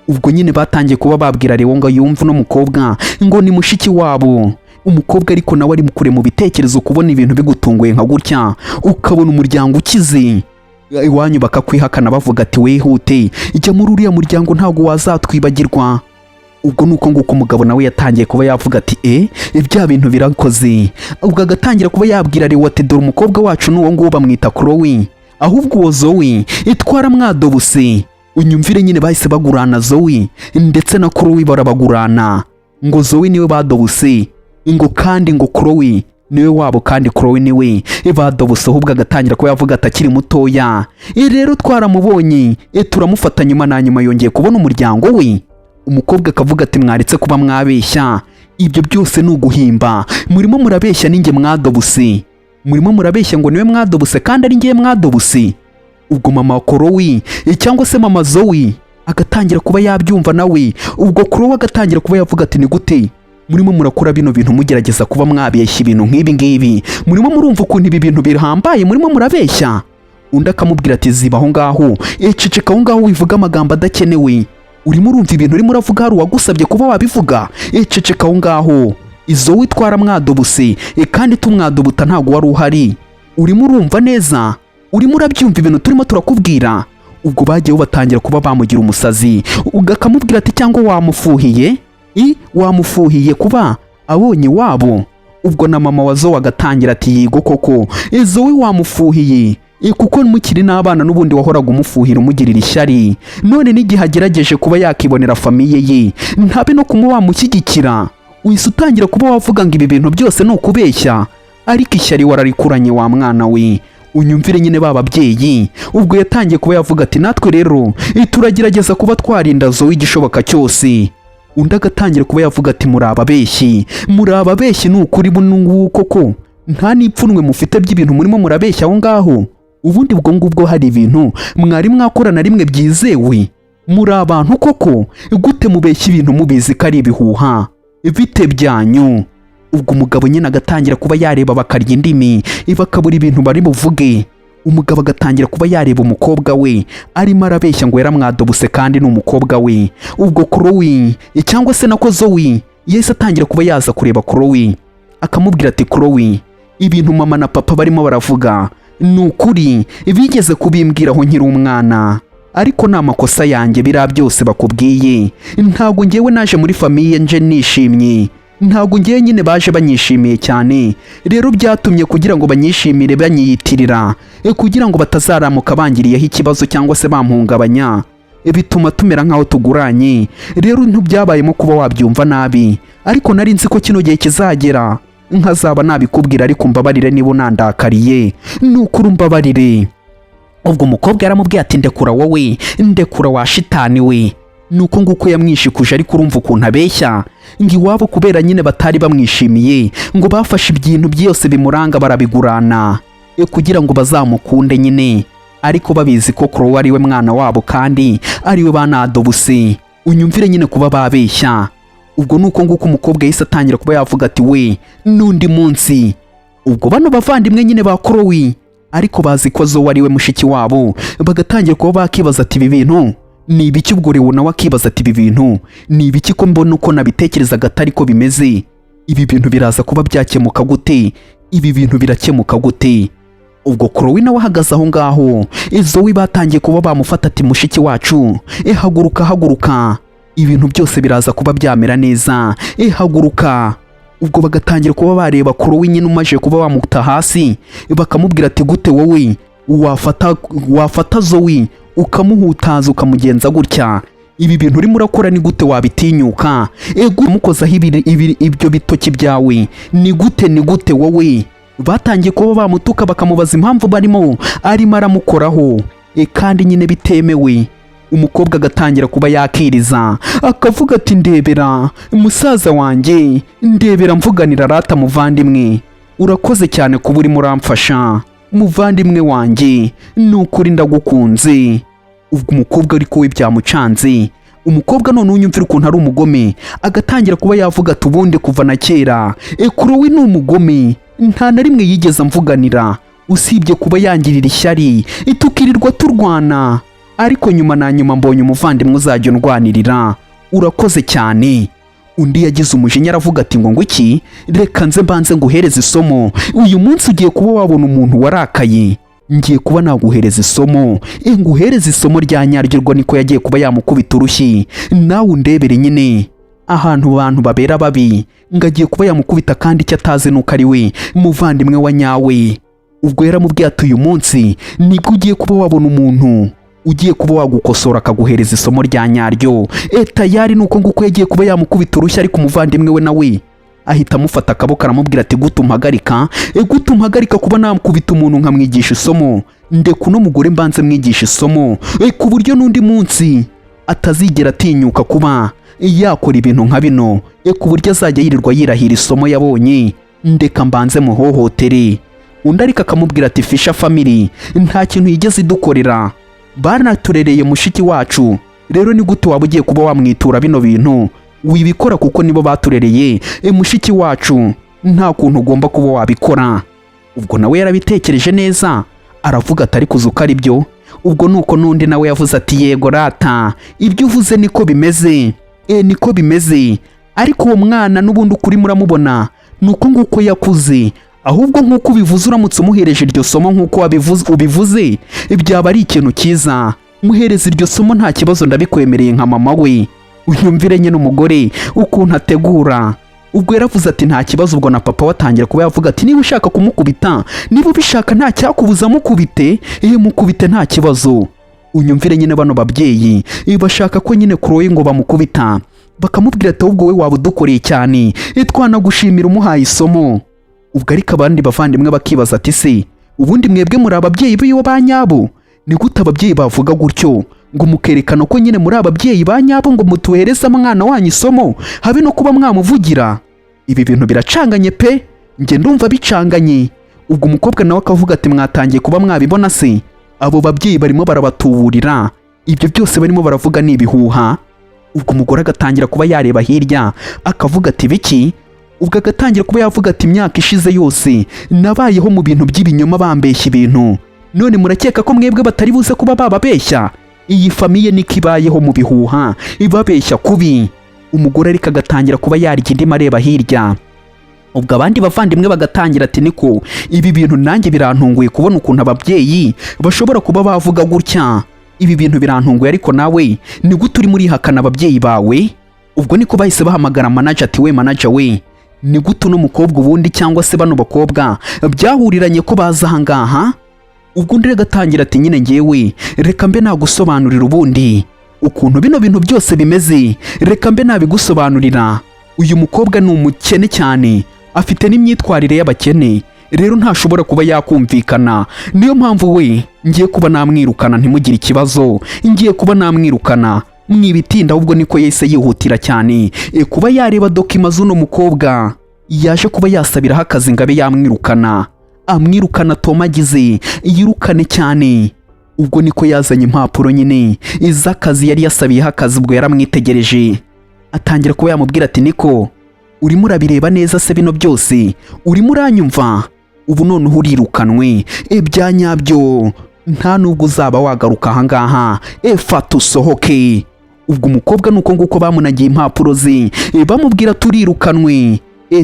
[SPEAKER 1] Ubwo nyine batangiye kuba babwira Leo ngo yumve no mukobwa ngo ni mushiki wabo. Umukobwa ariko nawe ari mukure mu bitekerezo kubona ibintu bigutunguye nka gutya, ukabona umuryango ukize iwanyu bakakwihakana bavuga ati wihute ijya muri uriya muryango ntabwo wazatwibagirwa. Ubwo nuko nguko umugabo nawe yatangiye kuba yavuga ati ibya bintu birakoze. Ubwo agatangira kuba yabwira Leo ati dore umukobwa wacu n'uwo nguwo bamwita Chloe, ahubwo uwo Zoe itwara mwadobuse. Unyumvire nyine bahise bagurana Zoe ndetse na Chloe barabagurana, ngo Zoe niwe badobuse, ngo kandi ngo Chloe niwe wabo, kandi Chloe niwe badobuse. Ahubwo agatangira kuba yavuga ati akiri mutoya rero twaramubonye turamufata, nyuma na nyuma yongeye kubona umuryango we. Umukobwa akavuga ati mwaretse kuba mwabeshya, ibyo byose ni uguhimba, murimo murabeshya ninjye mwadobuse, murimo murabeshya ngo niwe mwadobuse kandi ari ngiye mwadobuse. Ubwo mama Chloe cyangwa se mama Zoe agatangira kuba yabyumva nawe. Ubwo Chloe agatangira kuba yavuga ati ni gute murimo murakora bino bintu mugerageza kuba mwabeshya ibintu nk'ibi ngibi, murimo murumva ukuntu ibi bintu bihambaye murimo murabeshya. Undi akamubwira ati ziba aho ngaho, ceceka aho ngaho wivuga amagambo adakenewe, urimo urumva ibintu urimo uravuga hari uwagusabye kuba wabivuga, ceceka aho ngaho. Izo witwara mwadobuse kandi tumwadobuta ntago wari uhari, urimo urumva neza, urimo urabyumva ibintu turimo turakubwira. Ubwo bagiye batangira kuba bamugira umusazi, ugakamubwira ati cyangwa wamufuhiye, wamufuhiye kuba abonye wabo. Ubwo na mama wa Zoe agatangira ati yigo koko Zoe wamufuhiye, kuko mukiri n'abana n'ubundi wahoraga umufuhira umugirira ishyari, none n'igihe agerageje kuba yakibonera famiye ye ntabe no kumuba wamushyigikira. Uhise utangira kuba wavuga ngo ibi bintu byose ni ukubeshya, ariko ishyari wararikuranye wa mwana we. Unyumvire nyine bababyeyi. Ubwo yatangiye kuba yavuga ati natwe rero turagerageza kuba twarinda Zoe igishoboka cyose. Undi agatangira kuba yavuga ati muri ababeshyi ni ukuri bunungu koko, nta n'ipfunwe mufite by'ibintu murimo murabeshya aho ngaho. Ubundi bwo ngubwo hari ibintu mwari mwakorana rimwe byizewe, muri abantu koko gute mubeshya ibintu mubizi ko ari ibihuha bite byanyu. Ubwo umugabo nyine agatangira kuba yareba bakarya indimi bakabura ibintu bari buvuge. Umugabo agatangira kuba yareba umukobwa we arimo arabeshya ngo yaramwadobuse kandi ni umukobwa we. Ubwo Chloe cyangwa se nako Zoe yese atangira kuba yaza kureba Chloe akamubwira ati Chloe, ibintu mama na papa barimo baravuga ni ukuri, bigeze kubimbwiraho nkiri umwana, ariko ni amakosa yanjye biriya byose bakubwiye. Ntabwo ngewe naje muri famiye nje nishimye, ntabwo ngewe nyine baje banyishimiye cyane, rero byatumye kugira ngo banyishimire banyiyitirira, kugira ngo batazaramuka bangiriyeho ikibazo cyangwa se bampungabanya, bituma tumera nkaho tuguranye. Rero ntibyabayemo kuba wabyumva nabi, ariko nari nzi ko kino gihe kizagera nkazaba nabikubwira, ariko mbabarire niba unandakariye, nukuri mbabarire. Ubwo umukobwa yaramubwiye ati ndekura wowe, ndekura wa shitani we. Nuko nguko yamwishikuje, ariko urumva ukuntu abeshya ngo iwabo kubera nyine batari bamwishimiye ngo bafashe ibintu byose bimuranga barabigurana kugira ngo bazamukunde nyine, ariko babizi ko Chloe ari we mwana wabo kandi ari we banadobuse. Unyumvire nyine kuba babeshya. Ubwo nuko nguko umukobwa yise atangira kuba yavuga ati we n'undi munsi. Ubwo bano bavandimwe nyine ba Chloe ariko bazi ko Zoe ari we mushiki wabo, bagatangira kuba bakibaza ati ibi bintu ni ibiki. Ubwo Leo nawe akibaza ati ibi bintu ni ibiki ko mbona uko nabitekerezaga atari ko bimeze, ibi bintu biraza kuba byakemuka gute, ibi bintu birakemuka gute. Ubwo Chloe nawe ahagaze aho ngaho, Zoe batangiye kuba bamufata ati mushiki wacu haguruka, ibintu byose biraza kuba byamera neza, haguruka. ubwo bagatangira kuba bareba Chloe nyine umaje kuba wamuta hasi, bakamubwira ati gute wowe wafata Zoe ukamuhutaza ukamugenza gutya, ibi bintu urimo urakora ni gute wabitinyuka, mukozaho ibyo bitoki byawe, ni gute wowe. Batangiye kuba bamutuka bakamubaza impamvu arimo aramukoraho, kandi nyine bitemewe. Umukobwa agatangira kuba yakiriza akavuga ati ndebera musaza wanjye, ndebera mvuganira rata muvandimwe, urakoze cyane kuba urimo uramfasha muvandimwe wanjye, ni ukuri ndagukunze. Ubwo umukobwa ariko we byamucanze, umukobwa none unyumvira ukuntu ari umugome, agatangira kuba yavuga ati ubundi kuva na kera Chloe ni umugome, nta na rimwe yigeze amvuganira usibye kuba yangirira ishyari tukirirwa turwana, ariko nyuma na nyuma mbonye umuvandimwe uzajya undwanirira, urakoze cyane. Undi yagize umujinya aravuga ati ngo iki, reka nze mbanze nguhereze isomo, uyu munsi ugiye kuba wabona umuntu warakaye, ngiye kuba naguhereza isomo, nguhereza isomo rya nyaryo. Niko yagiye kuba yamukubita urushyi, nawe undebere nyine ahantu abantu babera babi, ngagiye kuba yamukubita kandi icyo atazi nuko ari we muvandimwe wa nyawe. Ubwo yaramubwiye ati uyu munsi nibwo ugiye kuba wabona umuntu ugiye kuba wagukosora akaguhereza isomo rya nyaryo. Tayari nuko nguko yagiye kuba yamukubita urushyi, ariko umuvandimwe we nawe ahita amufata akaboko aramubwira ati gutumpagarika kuba namukubita umuntu nkamwigisha isomo, ndeka uno mugore mbanze mwigisha isomo, ku buryo n'undi munsi atazigera atinyuka kuba yakora ibintu nka bino, ku buryo azajya yirirwa yirahira isomo yabonye, ndeka mbanze muhohotere. Undi ariko akamubwira ati Fisher family nta kintu yigeze idukorera, banaturereye mushiki wacu, rero ni gute waba ugiye kuba wamwitura bino bintu, wibikora kuko nibo baturereye mushiki wacu, nta kuntu ugomba kuba wabikora. Ubwo nawe yarabitekereje neza aravuga ati ariko uzuka ari byo. Ubwo nuko n'undi nawe yavuze ati yego rata, ibyo uvuze niko bimeze, niko bimeze, ariko uwo mwana n'ubundi ukuri muramubona nuko nguko yakuze, ahubwo nk'uko ubivuze uramutse umuhereje iryo somo nk'uko ubivuze byaba ari ikintu cyiza, muhereze iryo somo nta kibazo, ndabikwemereye nka mama we. Unyumvire nyine umugore ukuntu ategura. Ubwo yaravuze ati nta kibazo. Ubwo na papa watangira kuba yavuga ati niba ushaka kumukubita, niba ubishaka nta cyakubuza mukubite, mukubite nta kibazo. Unyumvire nyine bano babyeyi bashaka ko nyine Chloe ngo bamukubita, bakamubwira ati ahubwo we waba udukoreye cyane, twanagushimira umuhaye isomo. Ubwo ariko abandi bavandimwe bakibaza ati se ubundi mwebwe muri ababyeyi b'iyo banyabo, ni gute ababyeyi bavuga gutyo ngo mukerekana ko nyine muri ababyeyi banyabo ngo mutuhereze mwana wanyu isomo, habe no kuba mwamuvugira? Ibi bintu biracanganye pe, nge ndumva bicanganye. Ubwo umukobwa nawe akavuga ati mwatangiye kuba mwabibona se, abo babyeyi barimo barabatuburira, ibyo byose barimo baravuga ni ibihuha. Ubwo umugore agatangira kuba yareba hirya akavuga ati biki. Ubwo agatangira kuba yavuga ati imyaka ishize yose nabayeho mu bintu by'ibinyoma bambeshya ibintu, none murakeka ko mwebwe batari buze kuba bababeshya? Iyi famiye niko ibayeho mu bihuha, ibabeshya kubi. Umugore ariko agatangira kuba yarya indimo areba hirya. Ubwo abandi bavandimwe bagatangira ati niko ibi bintu nanjye birantunguye kubona ukuntu ababyeyi bashobora kuba bavuga gutya, ibi bintu birantunguye, ariko nawe ni gute uri muri hakana ababyeyi bawe? Ubwo niko bahise bahamagara manager ati we manager we, ni gute uno mukobwa ubundi cyangwa se bano bakobwa byahuriranye ko baza aha ngaha? Ubwo undi agatangira ati nyine ngewe reka mbe nagusobanurira ubundi ukuntu bino bintu byose bimeze, reka mbe nabigusobanurira. Uyu mukobwa ni umukene cyane, afite n'imyitwarire y'abakene, rero ntashobora kuba yakumvikana, niyo mpamvu we ngiye kuba namwirukana, ntimugire ikibazo, ngiye kuba namwirukana mwibitinda. Ahubwo niko yahise yihutira cyane kuba yareba dokima z'uno mukobwa yaje kuba yasabiraho akazi ngo abe yamwirukana, amwirukana tomagize yirukane cyane. Ubwo niko yazanye impapuro nyine iz'akazi yari yasabiyeho akazi. Ubwo yaramwitegereje atangira kuba yamubwira ati niko urimo urabireba neza se bino byose, urimo uranyumva? Ubu noneho urirukanwe bya nyabyo, nta nubwo uzaba wagaruka aha ngaha, fata usohoke. Ubwo umukobwa nuko nguko bamunagiye impapuro ze bamubwira turirukanwe,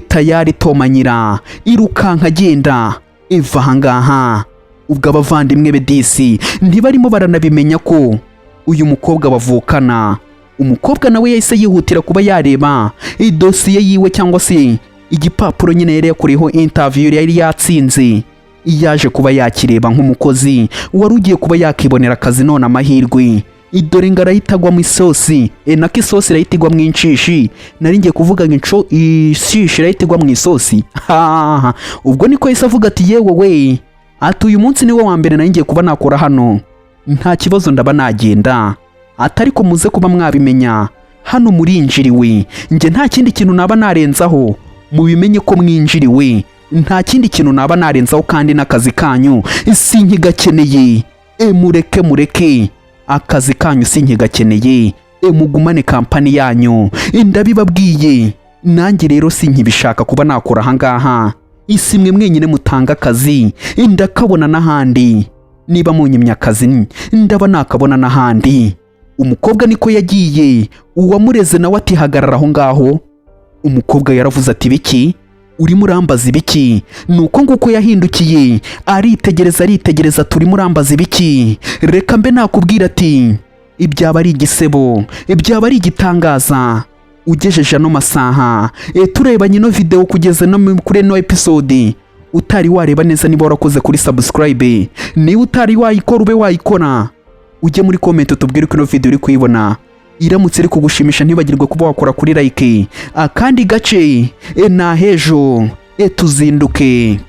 [SPEAKER 1] tayari tomanyira irukanka agenda eva aha ngaha. Ubwo abavandimwe be disi ntibarimo baranabimenya ko uyu mukobwa bavukana. Umukobwa nawe yahise yihutira kuba yareba idosiye yiwe cyangwa se igipapuro nyine yari yakuriyeho interview yari yatsinze yaje kuba yakireba nk'umukozi wari ugiye kuba yakibonera akazi none amahirwe idore ngo arahita agwa mu isosi nako isosi irahita igwa mu inshishi nari ngiye kuvuga ngo ishishi irahita igwa mu isosi ubwo niko yahise avuga ati yewe we ati uyu munsi niwo wa mbere nari ngiye kuba nakora hano nta kibazo ndaba nagenda atari ko muze kuba mwabimenya hano murinjiriwe njye nta kindi kintu naba narenzaho mubimenye ko mwinjiriwe nta kindi kintu naba narenzaho kandi n'akazi kanyu sinkigakeneye mureke akazi kanyu sinkigakeneye mugumane kampani yanyu ndabibabwiye nanjye rero sinkibishaka kuba nakora ahangaha isimwe mwenyine mutanga akazi ndakabona n'ahandi niba munyimya akazi ndaba nakabona n'ahandi umukobwa niko yagiye uwamureze nawe ati hagarara aho ngaho umukobwa yaravuze ati biki urimo urambaza ibiki nuko nguko yahindukiye aritegereza turimo urambaza ibiki reka mbe nakubwira ati ibyaba ari igisebo ibyaba ari igitangaza ugejeje ano masaha turebanye ino video kugeza no kuri no episode utari wareba neza niba warakoze kuri subscribe niba utari wayikora ube wayikora ujye muri comment tubwire ko ino video uri kuyibona iramutse iri kugushimisha ntibagirwe kuba wakora kuri like akandi gace na hejo tuzinduke.